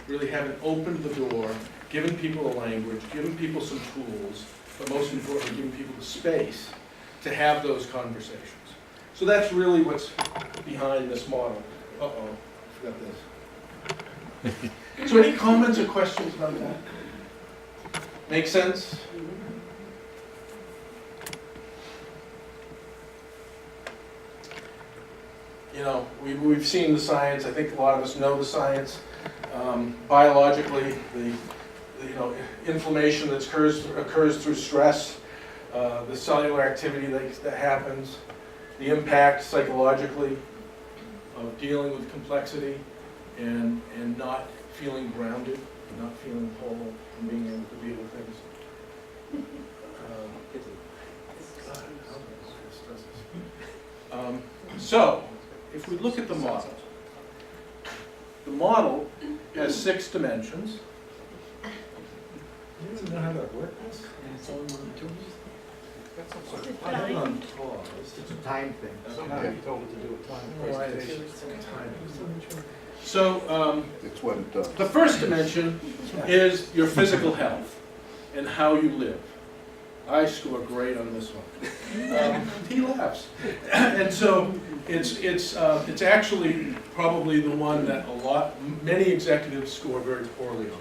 Really haven't opened the door, given people a language, given people some tools, but most importantly, giving people the space to have those conversations. So that's really what's behind this model. Uh-oh, I forgot this. So any comments or questions about that? Make sense? you know, we've seen the science. I think a lot of us know the science. Biologically, the you know, inflammation that occurs through stress, the cellular activity that happens, the impact psychologically of dealing with complexity and not feeling grounded, not feeling whole, and being able to deal with things. So, if we look at the model has 6 dimensions. You don't know how that works? It's only one or two. It's a time thing. Somehow you told it to do a time. So, It's what it does. the first dimension is your physical health and how you live. I score great on this one. He laughs. And so it's actually probably the one that many executives score very poorly on.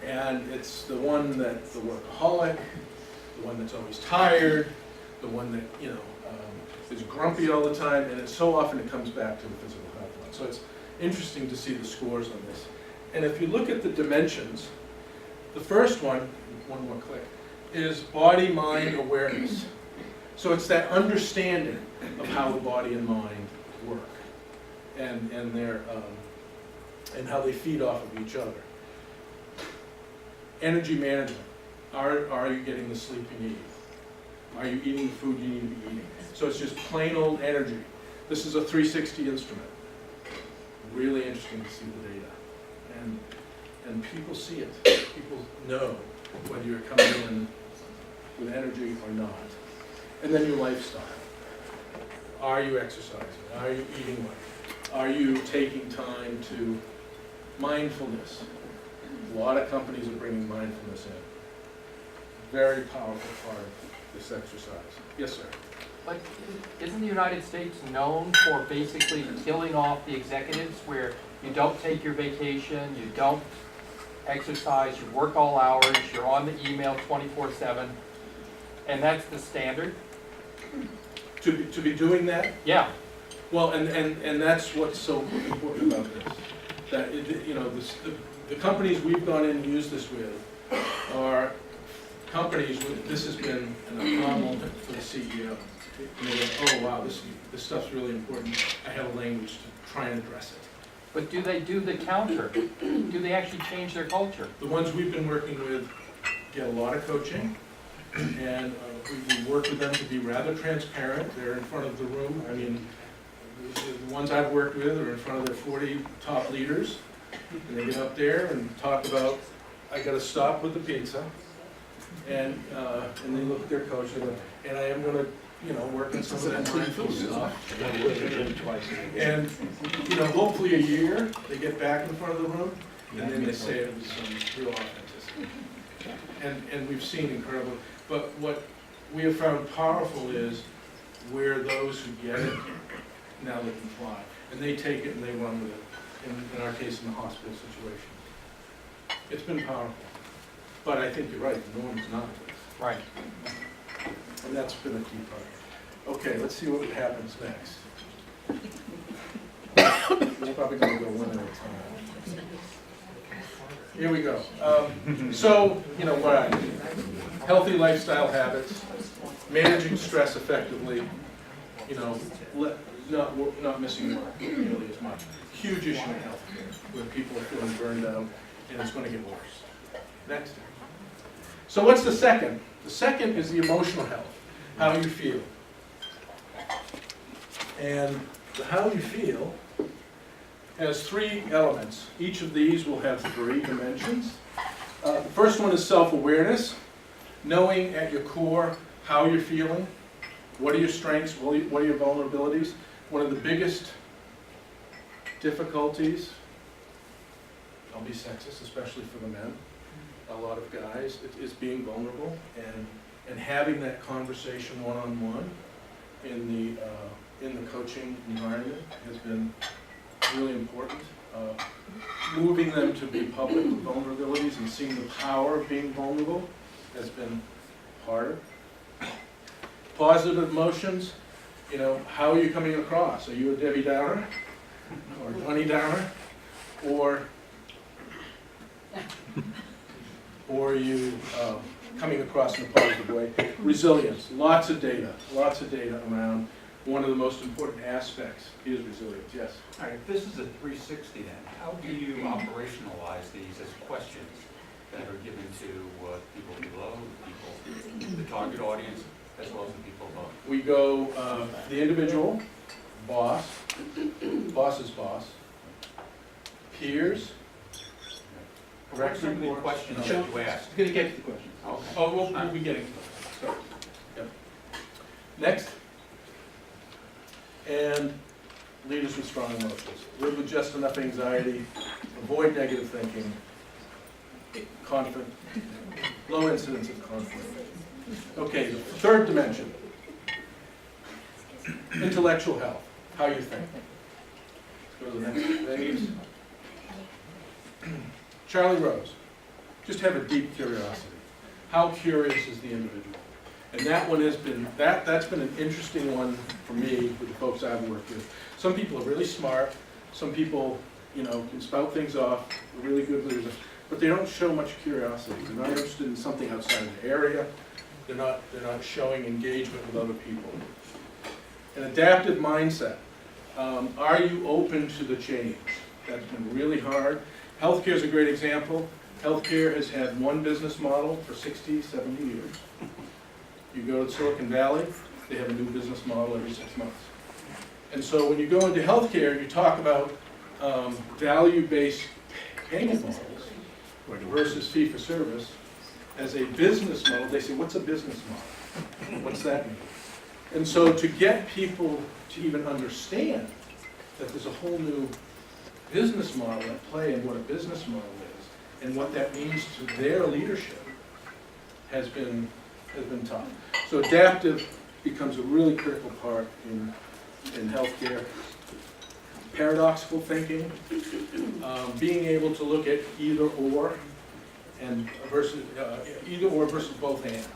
And it's the one that the workaholic, the one that's always tired, the one that, you know, is grumpy all the time, and so often it comes back to the physical health one. So it's interesting to see the scores on this. And if you look at the dimensions, the first one more click, is body-mind awareness. So it's that understanding of how the body and mind work, and how they feed off of each other. Energy management. Are you getting the sleep you need? Are you eating the food you need to be eating? So it's just plain old energy. This is a 360 instrument. Really interesting to see the data. And people see it. People know whether you're coming in with energy or not. And then your lifestyle. Are you exercising? Are you eating right? Are you taking time to mindfulness? A lot of companies are bringing mindfulness in. Very powerful part of this exercise. Yes, sir. But isn't the United States known for basically killing off the executives, where you don't take your vacation, you don't exercise, you work all hours, you're on the email 24/7, and that's the standard? To be doing that? Yeah. Well, and that's what's so important about this. That you know, the companies we've gone in and used this with are companies with, this has been an aha moment for the CEO. And they go, oh wow, this stuff's really important. I have a language to try and address it. But do they do the counter? Do they actually change their culture? The ones we've been working with get a lot of coaching, and we work with them to be rather transparent. They're in front of the room. I mean, the ones I've worked with are in front of their 40 top leaders, and they get up there and talk about, I got to stop with the pizza, and they look at their coach and I am going to, you know, work on some of that mindful stuff. And, you know, hopefully a year, they get back in front of the room, and then they say it with some real authenticity. And we've seen incredible, but what we have found powerful is where those who get it, now they can fly. And they take it and they run with it, in our case, in the hospital situation. It's been powerful. But I think you're right, the norm is not. Right. And that's been a key part. Okay, let's see what happens next. It's probably going to go one at a time. Here we go. So, you know, what? Healthy lifestyle habits, managing stress effectively, you know, not missing work nearly as much. Huge issue in healthcare, where people are feeling burned out, and it's going to get worse. Next. So what's the second? The second is the emotional health, how you feel. And the how you feel has 3 elements. Each of these will have 3 dimensions. The first one is self-awareness, knowing at your core how you're feeling, what are your strengths, what are your vulnerabilities. One of the biggest difficulties, I'll be sexist, especially for the men, a lot of guys, is being vulnerable and having that conversation one-on-one in the coaching environment has been really important. Moving them to be public with vulnerabilities and seeing the power of being vulnerable has been harder. Positive emotions, You know, how are you coming across? Are you a Debbie Downer? Or Donnie Downer? Or are you coming across in a positive way? Resilience, lots of data around. One of the most important aspects is resilience, yes? All right, if this is a 360 then, how do you operationalize these as questions that are given to people below, the target audience, as well as the people above? We go the individual, boss, boss's boss, peers, What are some of the questions that you ask? I'm going to get to the questions. Okay. Oh, we'll be getting to them. So, yep. Next. And leaders with strong emotions. Live with just enough anxiety, avoid negative thinking, conflict, low incidence of conflict. Okay, the third dimension, intellectual health, how you think. Let's go to the next page. Charlie Rose, just have a deep curiosity. How curious is the individual? And that one has been, that's been an interesting one for me with the folks I've worked with. Some people are really smart, some people, you know, can spout things off, are really good leaders, but they don't show much curiosity. They're not interested in something outside of the area. They're not showing engagement with other people. An adaptive mindset. Are you open to the change? That's been really hard. Healthcare is a great example. Healthcare has had one business model for 60, 70 years. You go to Silicon Valley, they have a new business model every 6 months. And so when you go into healthcare, you talk about value-based payment models versus fee-for-service. As a business model, they say, what's a business model? What's that mean? And so to get people to even understand that there's a whole new business model at play and what a business model is and what that means to their leadership has been tough. So adaptive becomes a really critical part in healthcare. Paradoxical thinking, being able to look at either or versus both and.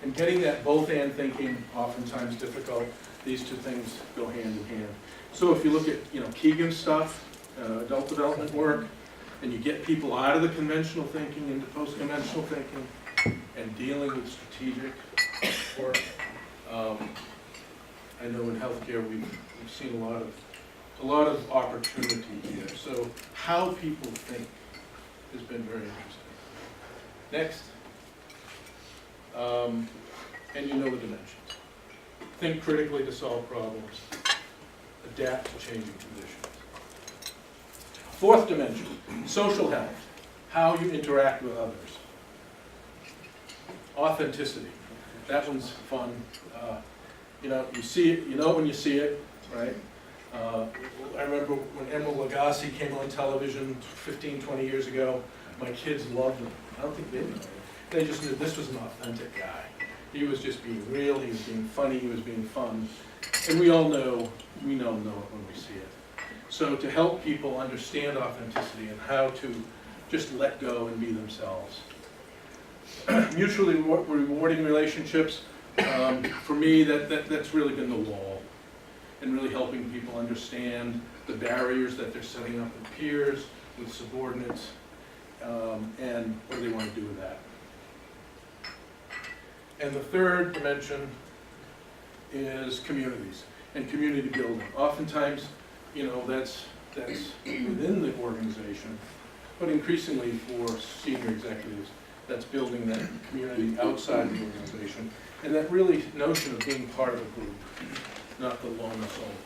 And getting that both and thinking oftentimes difficult. These two things go hand in hand. So if you look at Keegan's stuff, adult development work, and you get people out of the conventional thinking into post-conventional thinking and dealing with strategic work. I know in healthcare we've seen a lot of opportunity here. So how people think has been very interesting. Next. And you know the dimensions. Think critically to solve problems. Adapt to changing conditions. Fourth dimension, social health. How you interact with others. Authenticity. That one's fun. You see it, you know when you see it, right? I remember when Emeril Lagasse came on television 15, 20 years ago, my kids loved him. I don't think they knew. They just knew this was an authentic guy. He was just being real, he was being funny, he was being fun. And we all know, we know it when we see it. So to help people understand authenticity and how to just let go and be themselves. Mutually rewarding relationships, for me, that's really been the wall. And really helping people understand the barriers that they're setting up with peers, with subordinates, and what do they want to do with that. And the third dimension is communities and community building. Oftentimes, that's within the organization, but increasingly for senior executives, that's building that community outside the organization. And that really notion of being part of a group, not the lone soldier.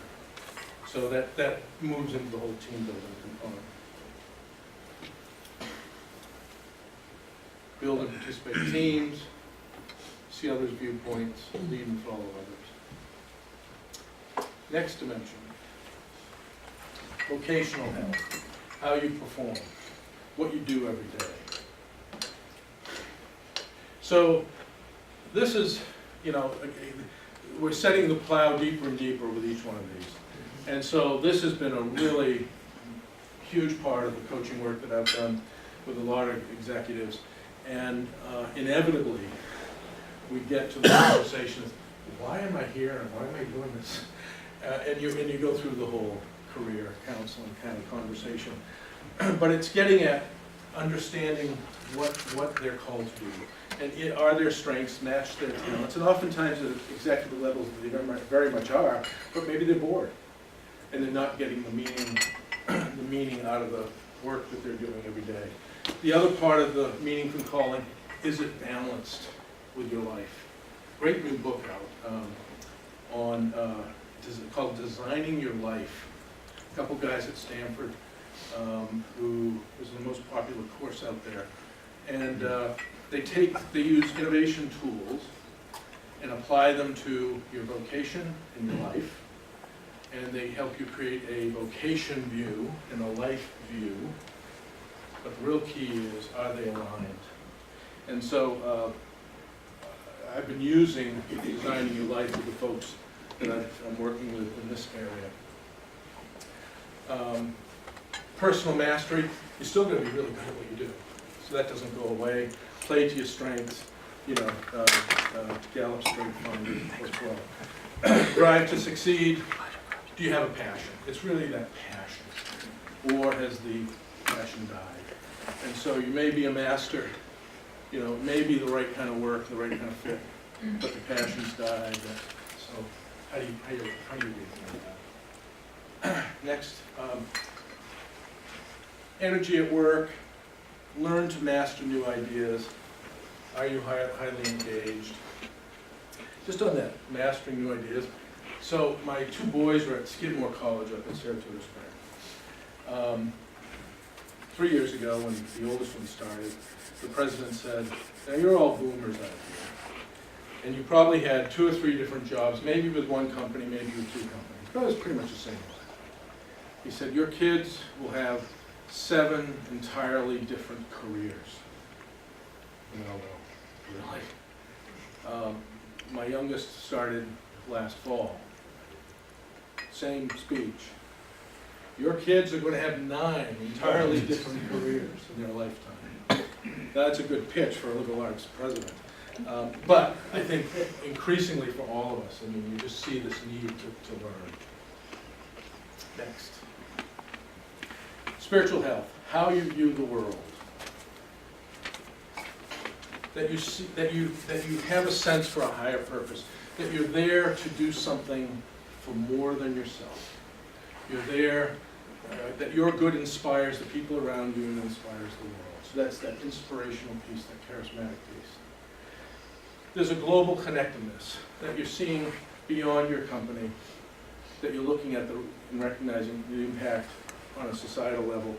So that moves into the whole team building component. Build and participate in teams, see others' viewpoints, lead and follow others. Next dimension, vocational health, how you perform, what you do every day. So this is, we're setting the plow deeper and deeper with each one of these. And so this has been a really huge part of the coaching work that I've done with a lot of executives. And inevitably, we get to the conversation, why am I here and why am I doing this? And you go through the whole career counseling kind of conversation. But it's getting at understanding what they're called to do. And are their strengths match their talents? And oftentimes at executive levels they very much are, but maybe they're bored. And they're not getting the meaning out of the work that they're doing every day. The other part of the meaningful calling, is it balanced with your life? Great new book out called Designing Your Life. A couple guys at Stanford who is the most popular course out there. And they use innovation tools and apply them to your vocation and your life. And they help you create a vocation view and a life view. But the real key is, are they aligned? And so I've been using Designing Your Life with the folks that I'm working with in this area. Personal mastery, you're still going to be really good at what you do. So that doesn't go away. Play to your strengths, Gallup Strength Finder as well. Drive to succeed. Do you have a passion? It's really that passion. Or has the passion died? And so you may be a master, it may be the right kind of work, the right kind of fit, but the passion's died. So how do you deal with that? Next, energy at work. Learn to master new ideas. Are you highly engaged? Just on that, mastering new ideas. So my two boys were at Skidmore College up in Saratoga Springs. 3 years ago, when the oldest one started, the president said, now you're all boomers out here. And you probably had 2 or 3 different jobs, maybe with one company, maybe with 2 companies. But it was pretty much the same way. He said, your kids will have 7 entirely different careers. Really? My youngest started last fall. Same speech. Your kids are going to have 9 entirely different careers in their lifetime. That's a good pitch for a liberal arts president. But I think increasingly for all of us, you just see this need to learn. Next. Spiritual health, how you view the world. That you have a sense for a higher purpose. That you're there to do something for more than yourself. You're there, that your good inspires the people around you and inspires the world. So that's that inspirational piece, that charismatic piece. There's a global connectedness that you're seeing beyond your company, that you're looking at and recognizing the impact on a societal level.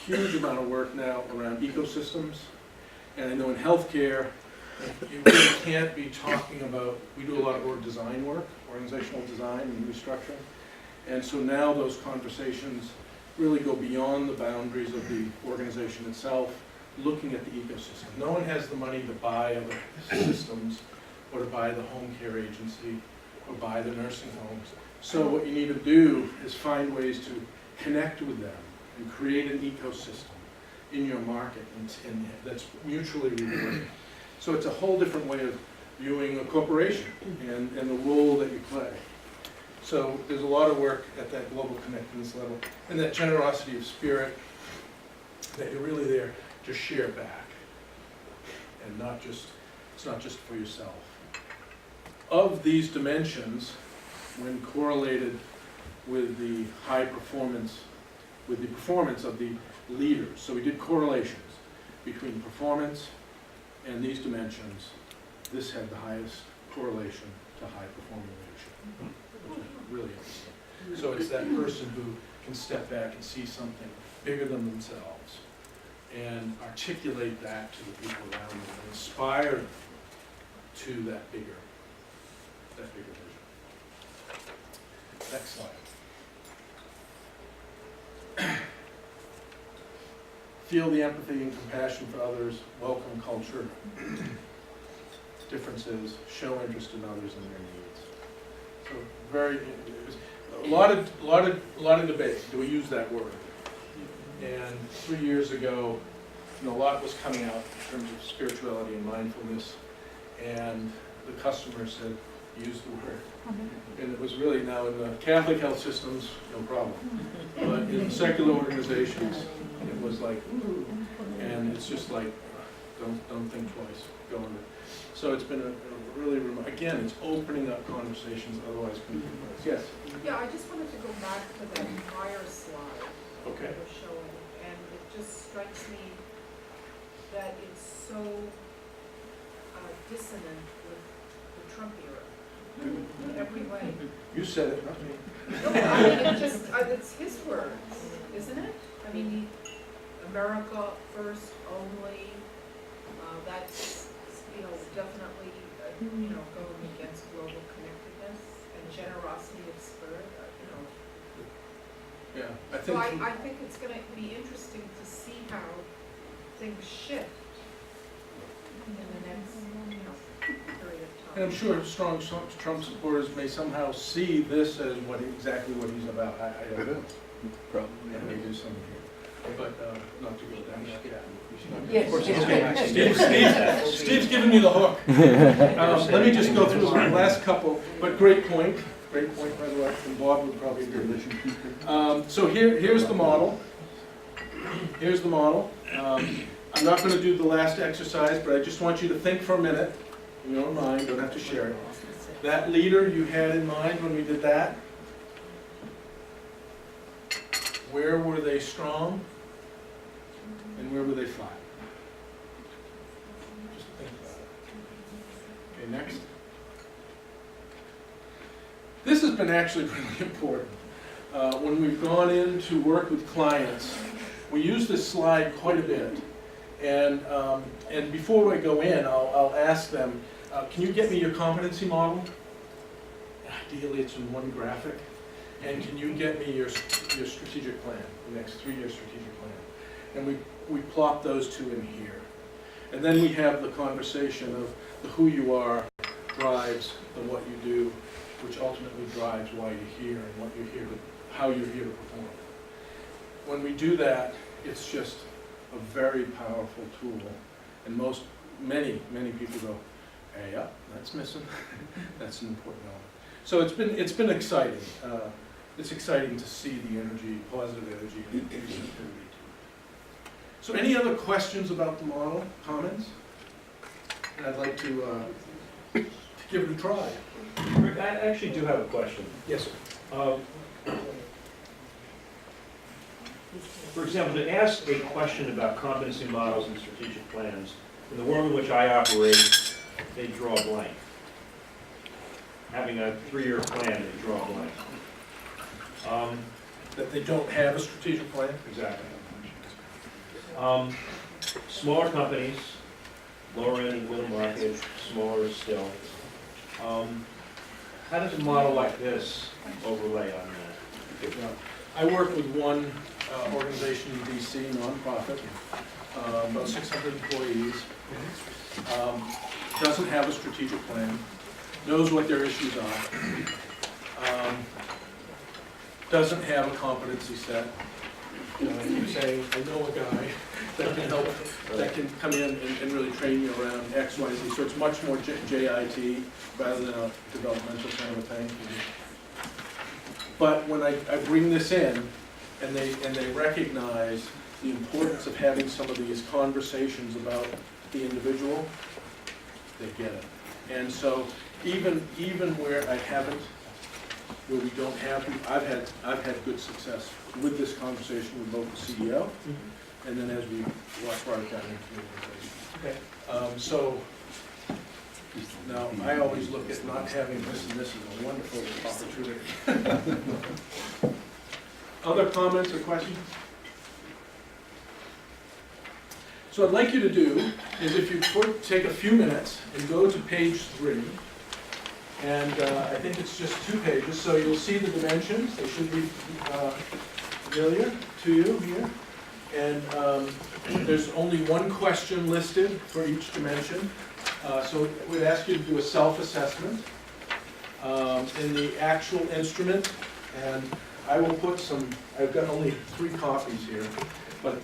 Huge amount of work now around ecosystems. And I know in healthcare, you really can't be talking about, we do a lot of design work, organizational design and restructuring. And so now those conversations really go beyond the boundaries of the organization itself, looking at the ecosystem. No one has the money to buy other systems, or to buy the home care agency, or buy the nursing homes. So what you need to do is find ways to connect with them and create an ecosystem in your market and that's mutually rewarding. So it's a whole different way of viewing a corporation and the role that you play. So there's a lot of work at that global connectedness level and that generosity of spirit, that you're really there to share back and it's not just for yourself. Of these dimensions, when correlated with the high performance, with the performance of the leaders. So we did correlations between performance and these dimensions. This had the highest correlation to high performing leadership, which is really interesting. So it's that person who can step back and see something bigger than themselves and articulate that to the people around them and inspire them to that bigger vision. Next slide. Feel the empathy and compassion for others, welcome culture, differences, show interest in others and their needs. So a lot of debate. Do we use that word? And 3 years ago, a lot was coming out in terms of spirituality and mindfulness, and the customer said, used the word. And it was really now in the Catholic health systems, no problem. But in secular organizations, it was like, ooh, and it's just like, don't think twice, go on it. So it's been a really, again, it's opening up conversations otherwise couldn't take place. Yes? Yeah, I just wanted to go back to that prior slide Okay. you were showing, and it just strikes me that it's so dissonant with the Trump era in every way. You said it, not me. No, I mean, it's his words, isn't it? I mean, America first only, that's, definitely, going against global connectedness and generosity of spirit, Yeah, I So think. I think it's gonna be interesting to see how things shift in the next, period of time. And I'm sure strong Trump supporters may somehow see this as exactly what he's about. I don't know. Probably. Yeah, they do some here, but not to go down that path. Yes. Of course, okay. Steve's giving me the hook. Let me just go through the last couple, but great point, by the way, and Bob would probably agree with you. So here's the model. Here's the model. I'm not going to do the last exercise, but I just want you to think for a minute, in your own mind, don't have to share it. That leader you had in mind when we did that, where were they strong and where were they flat? Just think about it. Okay, next. This has been actually really important. When we've gone in to work with clients, we use this slide quite a bit. And before I go in, I'll ask them, can you get me your competency model? Ideally, it's in one graphic. And can you get me your strategic plan, the next 3-year strategic plan? And we plot those two in here. And then we have the conversation of the who you are drives the what you do, which ultimately drives why you're here and what you're here to, how you're here to perform. When we do that, it's just a very powerful tool. And many people go, hey, yeah, that's missing. That's an important element. So it's been exciting. It's exciting to see the energy, positive energy, and receptivity. So any other questions about the model, comments? And I'd like to give it a try. Rick, I actually do have a question. Yes, sir. For example, to ask a question about competency models and strategic plans, in the world in which I operate, they draw a blank. Having a 3-year plan, they draw a blank. That they don't have a strategic plan? Exactly. Smaller companies, lower end, middle market, smaller still. How does a model like this overlay on that? I work with one organization in DC, nonprofit, about 600 employees. Doesn't have a strategic plan, knows what their issues are, doesn't have a competency set. You say, I know a guy that can help, that can come in and really train you around X, Y, Z. So it's much more JIT rather than a developmental kind of a thing. But when I bring this in, and they recognize the importance of having some of these conversations about the individual, they get it. And so even where I haven't, where we don't have, I've had good success with this conversation with both the CEO, and then as we walk right down into the organization. Okay. So now I always look at not having this, and this is a wonderful opportunity. Other comments or questions? So what I'd like you to do is if you take a few minutes and go to page 3, and I think it's just 2 pages, so you'll see the dimensions. They should be familiar to you here. And there's only one question listed for each dimension. So we'd ask you to do a self-assessment in the actual instrument. And I will put some, I've got only 3 copies here. But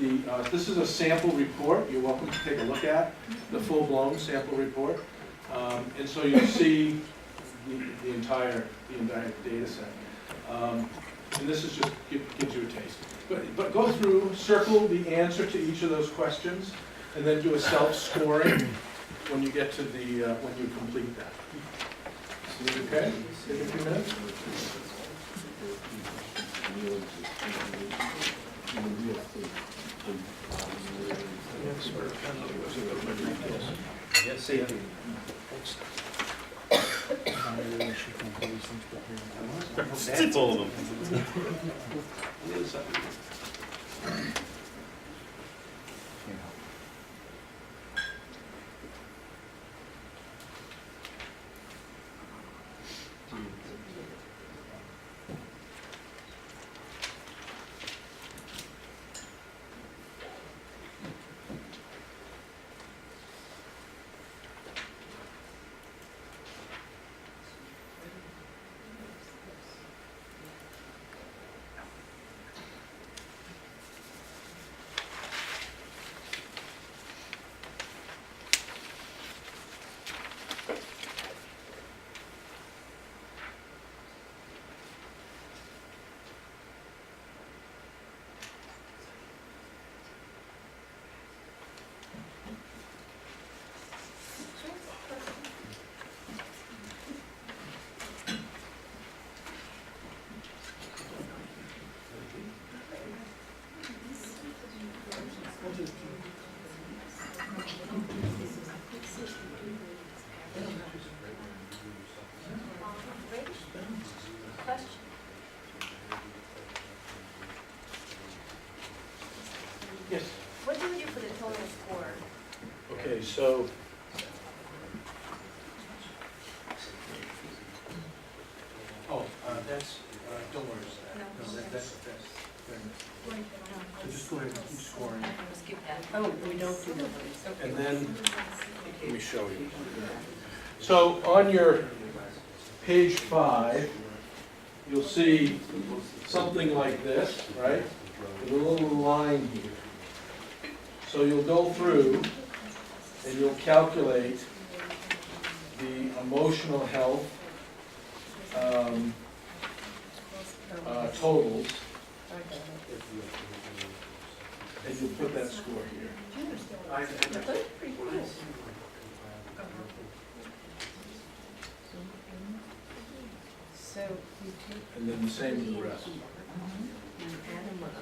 this is a sample report. You're welcome to take a look at the full-blown sample report. And so you'll see the entire data set. And this is just gives you a taste. But go through, circle the answer to each of those questions, and then do a self-scoring when you get to the when you complete that. Okay? Take a few minutes. That's all of them. Question? Yes. What do we do for the total score? Okay, so that's don't worry about that. No, that's so just go ahead and keep scoring. Skip that. Oh, we don't do that. And then let me show you. So on your page 5, you'll see something like this, right? With a little line here. So you'll go through and you'll calculate the emotional health totals, and you'll put that score here. So you take. And then the same with the rest. And add them up.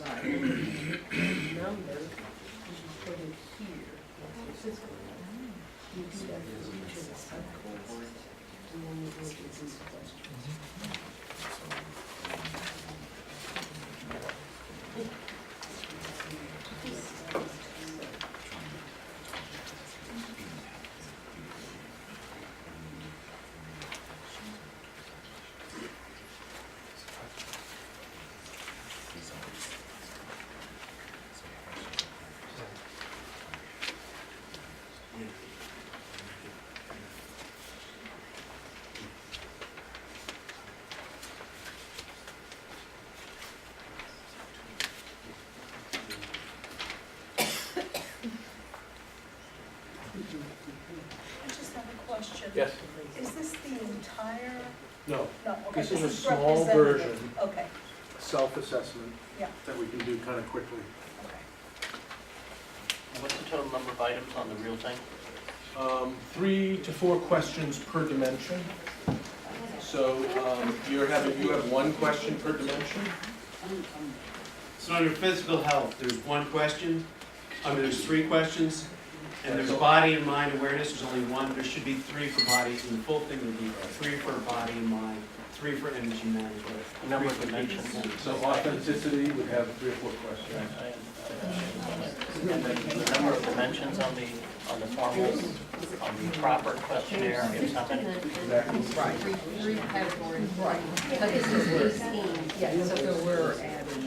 Right. Number, you put it here. You do that for each of the subcohorts, and then you go to these questions. I just have a question. Yes. Is this the entire? No. No, okay, This is a is small representative. version, Okay, self-assessment, yeah, that we can do kind of quickly. okay. What's the total number of items on the real thing? 3 to 4 questions per dimension. So you have 1 question per dimension. So under physical health, there's 1 question, there's 3 questions, and there's body and mind awareness, there's only 1. There should be 3 for body, and the full thing would be 3 for body and mind, 3 for energy management. Number of dimensions. So authenticity would have 3 or 4 questions. And then the number of dimensions on the formals, on the proper questionnaire, is how many? Right, three categories, right. But this is 18, yeah, so we're adding,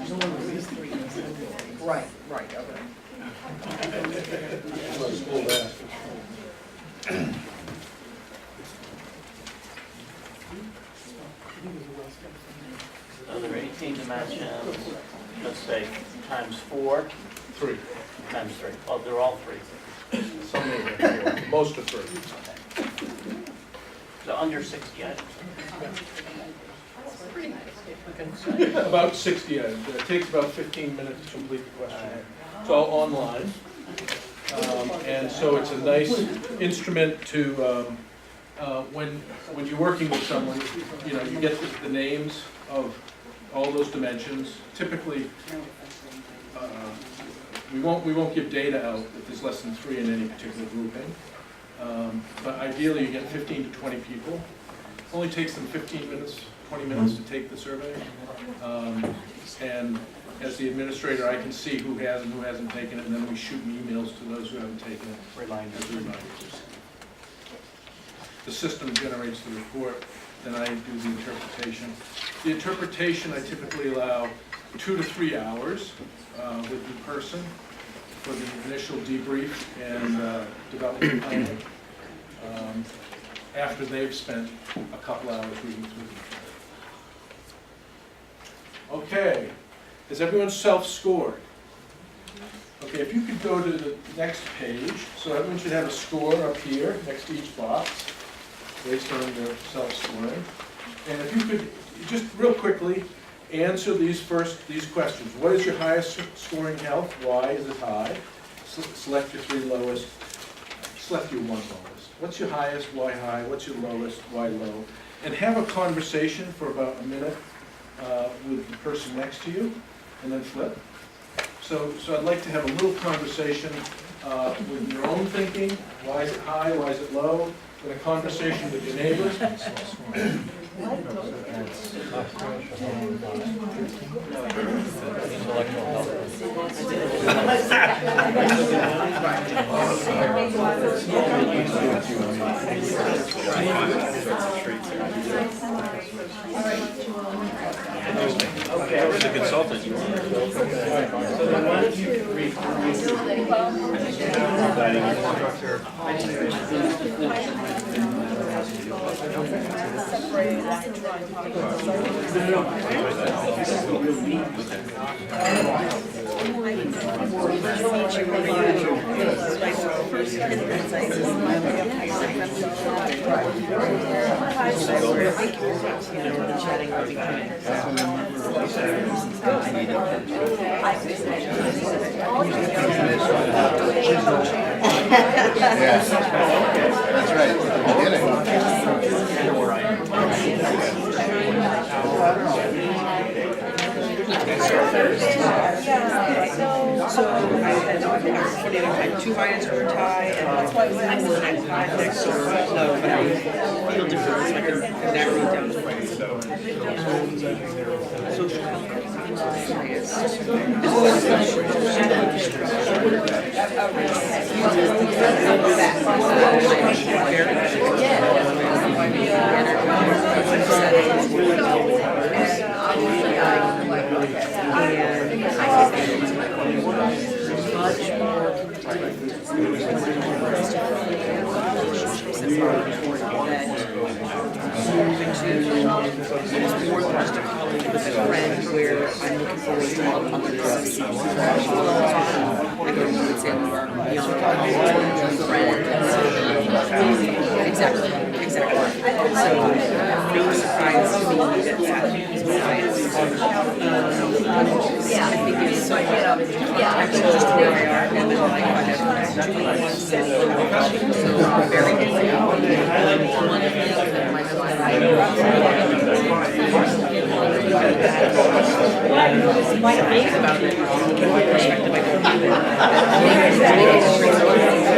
these 3 categories. Right, right, okay. So there are 18 dimensions, let's say, times 4? 3. Times 3. Oh, they're all 3. Some of them are 4, most are 3. The under 60 items. About 60 items. It takes about 15 minutes to complete the questionnaire. It's all online. And so it's a nice instrument to, when you're working with someone, you know, you get the names of all those dimensions. Typically, we won't give data out if there's less than 3 in any particular grouping. But ideally, you get 15 to 20 people. It only takes them 15 minutes, 20 minutes to take the survey. And as the administrator, I can see who has and who hasn't taken it, and then we shoot emails to those who haven't taken it. Reminders. The system generates the report, then I do the interpretation. The interpretation, I typically allow 2 to 3 hours with the person for the initial debrief and development planning after they've spent a couple hours reading through it. Okay, has everyone self-scored? Okay, if you could go to the next page, so everyone should have a score up here next to each box based on their self-scoring. And if you could, just real quickly, answer these questions. What is your highest scoring health? Why is it high? Select your 3 lowest. Select your 1 lowest. What's your highest? Why high? What's your lowest? Why low? And have a conversation for about a minute with the person next to you, and then flip. So I'd like to have a little conversation with your own thinking. Why is it high? Why is it low? And a conversation with your neighbors. Okay, I was a consultant. You Yes, that's right. So I had 2 high or a tie, and that's why I was next to no, but I feel different. I can narrow it down to one. Social where I'm looking forward to exactly. So no surprise to me that is my highest. I think it's so actually just where we are and then I have so very busy. One of my things about it from my perspective, I don't even think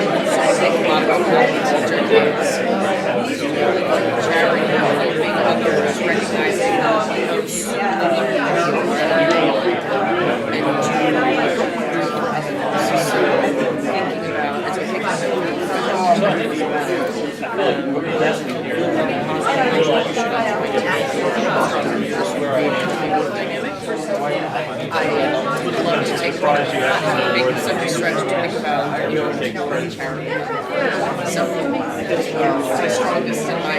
a lot about recognizing I would love to take part in making some stretch to think about, so my strongest and my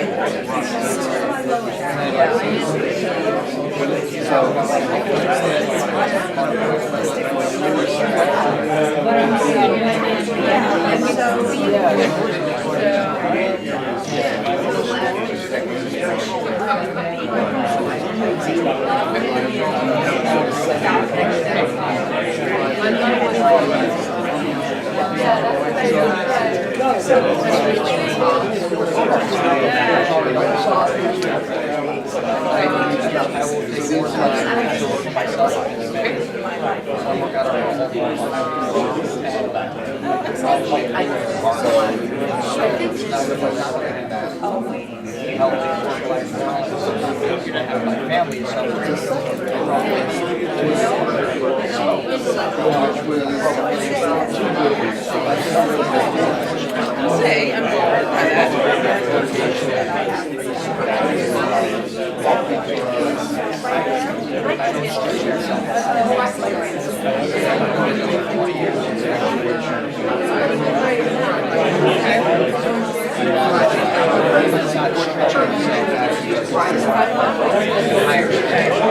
Say, I'm bored by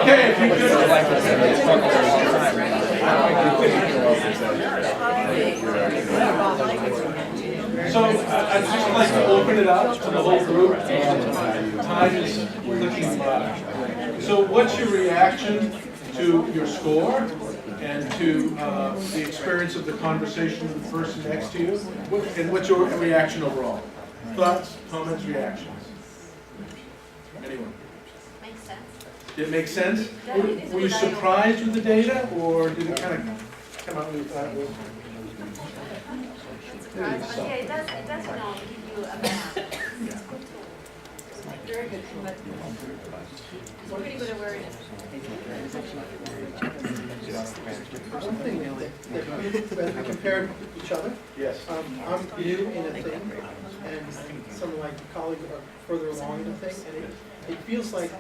Okay, if you could. So I'd just like to open it up to the whole group. Time is clicking by. So what's your reaction to your score and to the experience of the conversation with the person next to you? And what's your reaction overall? Thoughts, comments, reactions? Anyone? Makes sense. Did it make sense? Were you surprised with the data, or did it kind of come out with that? Yeah, it does give you a map. Very good, but it's pretty good awareness. One thing that we compared each other. Yes. I'm new in a thing, and some of my colleagues are further along in the thing, and it feels like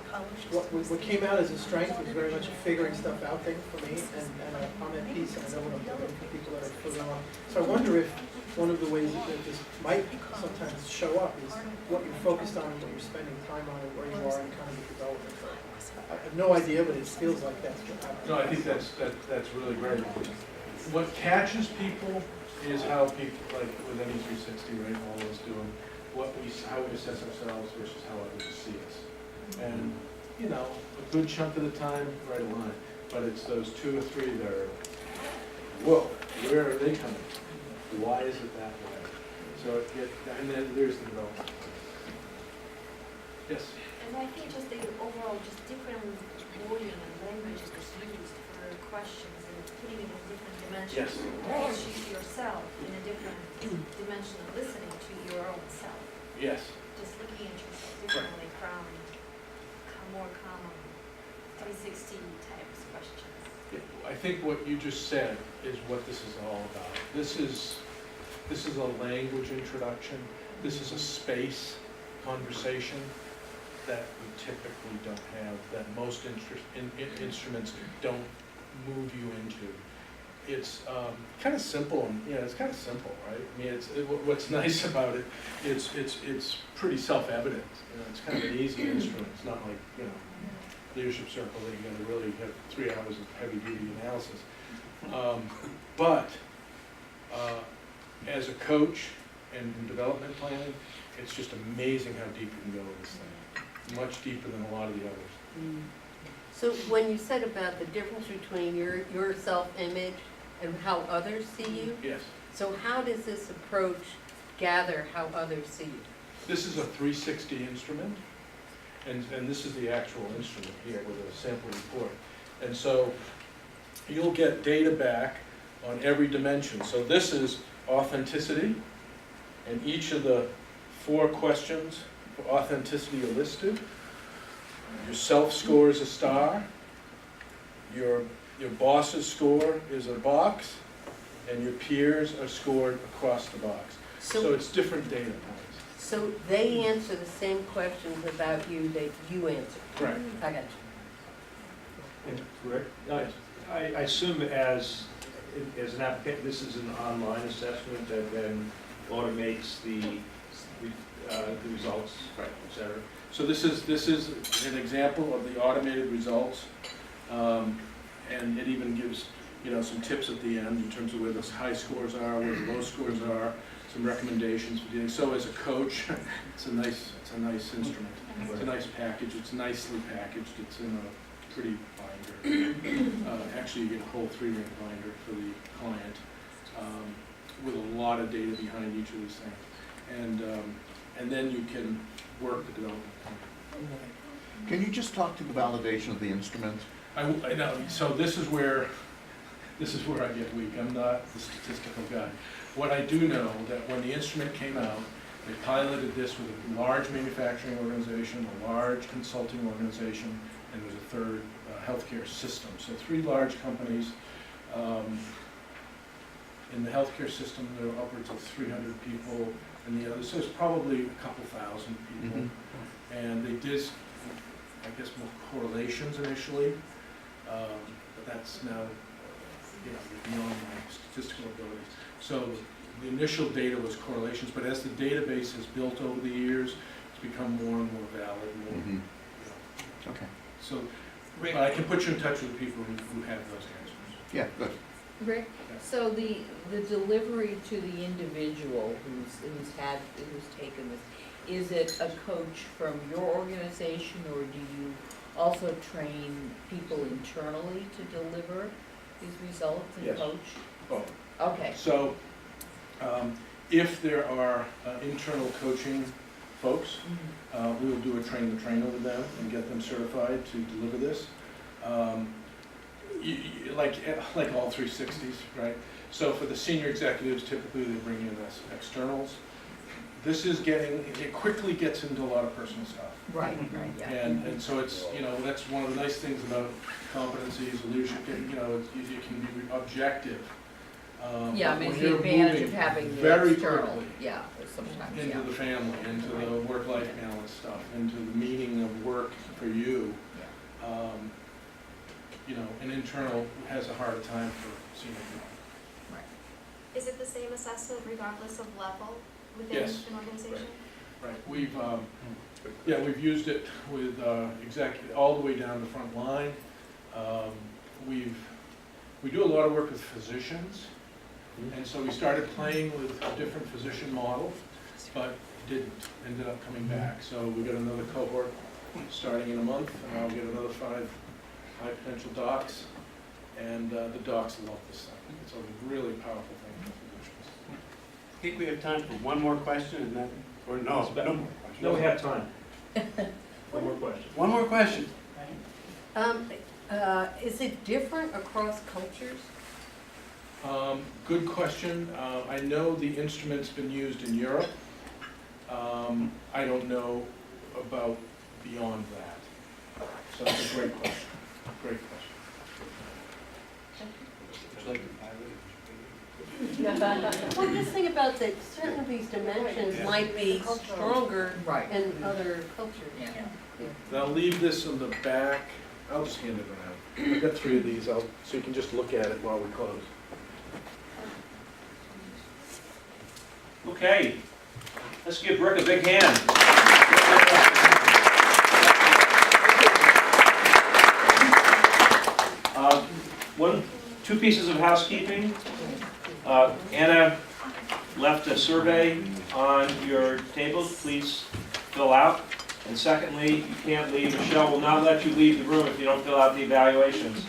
what came out as a strength was very much a figuring stuff out thing for me, and I'm at peace, and I know what I'm doing for people that are further along. So I wonder if one of the ways that this might sometimes show up is what you're focused on and what you're spending time on and where you are in kind of the development. I have no idea, but it feels like that's what happened. No, I think that's really great. What catches people is how people, like with any 360, right, all of us doing, how we assess ourselves versus how others see us. And, you know, a good chunk of the time, right line. But it's those 2 or 3 that are, whoa, where are they coming from? Why is it that way? So, and then there's the development. Yes? And I think just the overall, just different wording and language that's used for questions and putting it in different dimensions. Yes. You yourself in a different dimension of listening to your own self. Yes. Just looking at yourself differently from more common 360 types questions. I think what you just said is what this is all about. This is a language introduction. This is a space conversation that we typically don't have, that most instruments don't move you into. It's kind of simple, and it's kind of simple, right? I mean, what's nice about it, it's pretty self-evident. It's kind of an easy instrument. It's not like leadership circle that you're going to really have 3 hours of heavy-duty analysis. But as a coach and in development planning, it's just amazing how deep you can go with this thing. Much deeper than a lot of the others. So when you said about the difference between your self-image and how others see you, yes. So how does this approach gather how others see you? This is a 360 instrument, and this is the actual instrument here with a sample report. And so you'll get data back on every dimension. So this is authenticity, and each of the 4 questions for authenticity are listed. Your self score is a star, your boss's score is a box, and your peers are scored across the box. So it's different data points. So they answer the same questions about you that you answer. Correct. I got you. Rick? I assume as an applicant, this is an online assessment that then automates the results, right, et cetera. So this is an example of the automated results, and it even gives some tips at the end in terms of where the high scores are, where the low scores are. some recommendations for dealing. So as a coach, it's a nice instrument. It's a nice package. It's nicely packaged. It's in a pretty binder. Actually, you get a whole 3-ring binder for the client with a lot of data behind each of these things, and then you can work the development. Can you just talk to the validation of the instrument? I know. So this is where I get weak. I'm not the statistical guy. What I do know that when the instrument came out, they piloted this with a large manufacturing organization, a large consulting organization, and there's a third healthcare system. So 3 large companies. In the healthcare system, there are upwards of 300 people, and the others, so it's probably a couple thousand people. And they did, I guess, more correlations initially, but that's now, beyond my statistical abilities. So the initial data was correlations, but as the database has built over the years, it's become more and more valid. Okay. So, but I can put you in touch with people who have those answers. Yeah, good. Rick, so the delivery to the individual who's taken this, is it a coach from your organization, or do you also train people internally to deliver these results and Yes. coach? Both. Okay. So if there are internal coaching folks, we will do a train the trainer with them and get them certified to deliver this. Like all 360s, right? So for the senior executives, typically they bring in externals. This is it quickly gets into a lot of personal stuff. Right, yeah. And so it's, that's one of the nice things about competencies, leadership, you can be objective. Yeah, I mean, when it's the you're advantage moving of having the very external, quickly yeah, sometimes, into yeah. the family, into the work-life balance stuff, into the meaning of work for you. An internal has a harder time for senior people. Is it the same assessment regardless of level within Yes. an organization? Right. We've used it with executive all the way down the front line. We do a lot of work with physicians, and so we started playing with a different physician model, but ended up coming back. So we got another cohort starting in a month, and I'll get another 5 high potential docs, and the docs love this thing. It's a really powerful thing for physicians. I think we have time for one more question, and then, or no, no more questions. No, we have time. One more question. One more question. Is it different across cultures? Good question. I know the instrument's been used in Europe. I don't know about beyond that. So that's a great question. Great question. Well, just think about that certain of these dimensions might be stronger in other cultures. And I'll leave this in the back. I'll just hand it around. I've got 3 of these, so you can just look at it while we close. Okay, let's give Rick a big hand. Two pieces of housekeeping. Anna left a survey on your tables. Please fill out. And secondly, you can't leave. Michelle will not let you leave the room if you don't fill out the evaluations.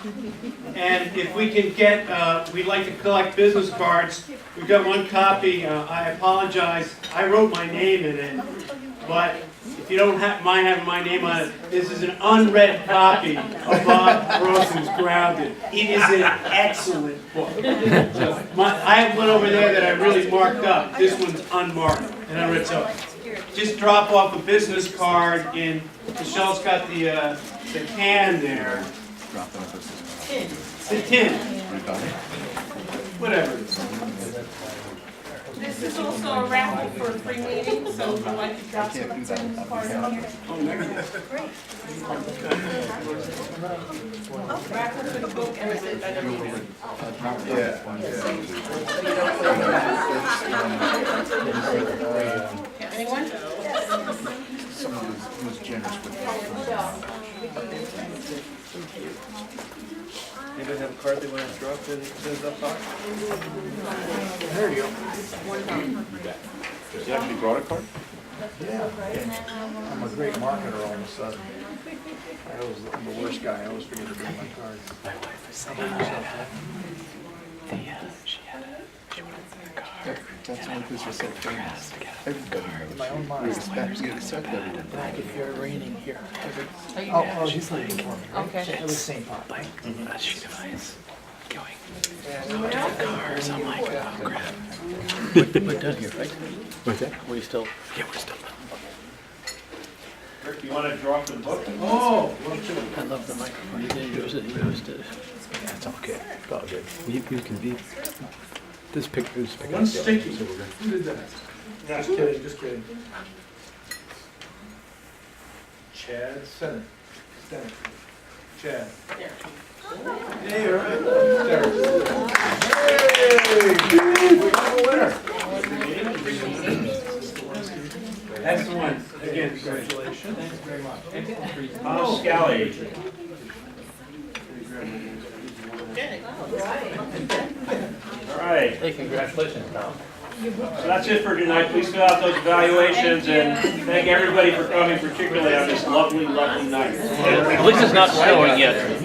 And if we can get, we'd like to collect business cards. We've got 1 copy. I apologize. I wrote my name in it. But if you don't mind having my name on it, this is an unread copy of Bob Ross's Grounded. It is an excellent book. I have one over there that I really marked up. This one's unmarked. And I read so. Just drop off a business card in. Michelle's got the can there. Drop in a business card. The tin. Whatever it is. This is also a raffle for a free meeting, so if you'd like to drop some business cards in here. Raffle for the book and the meeting. Anyone? was generous with it. Anybody have a card they want to draw up that says up top? There you go. You actually brought a card? Yeah. I'm a great marketer all of a sudden. I'm the worst guy. I always forget to bring my cards. My wife is saying That's why this is so famous. Everybody knows. In my own mind. You expect everybody. Back if you're raining here. Oh, She's looking for me. Right? Okay. It was St. Paul. like a sheet of ice going Yeah. to the cars. I'm like, oh crap. We're done here, right? What's that? We still? Yeah, we're still done. Rick, you want to draw for the book? Oh, I love the microphone. You didn't use it. You used it. Yeah, it's all good. It's all good. You can be. This picture is picking one up. sticky. So we're good. Who did that? Just kidding, just kidding. Chad Senate. Chad. Hey, all right. There. Hey, we have a winner. Excellent. Again, Congratulations. Thanks very much. Tom Scally. All right. Hey, congratulations, Tom. So that's it for tonight. Please fill out those evaluations and thank everybody for coming, particularly on this lovely, lovely night. At least it's not snowing yet.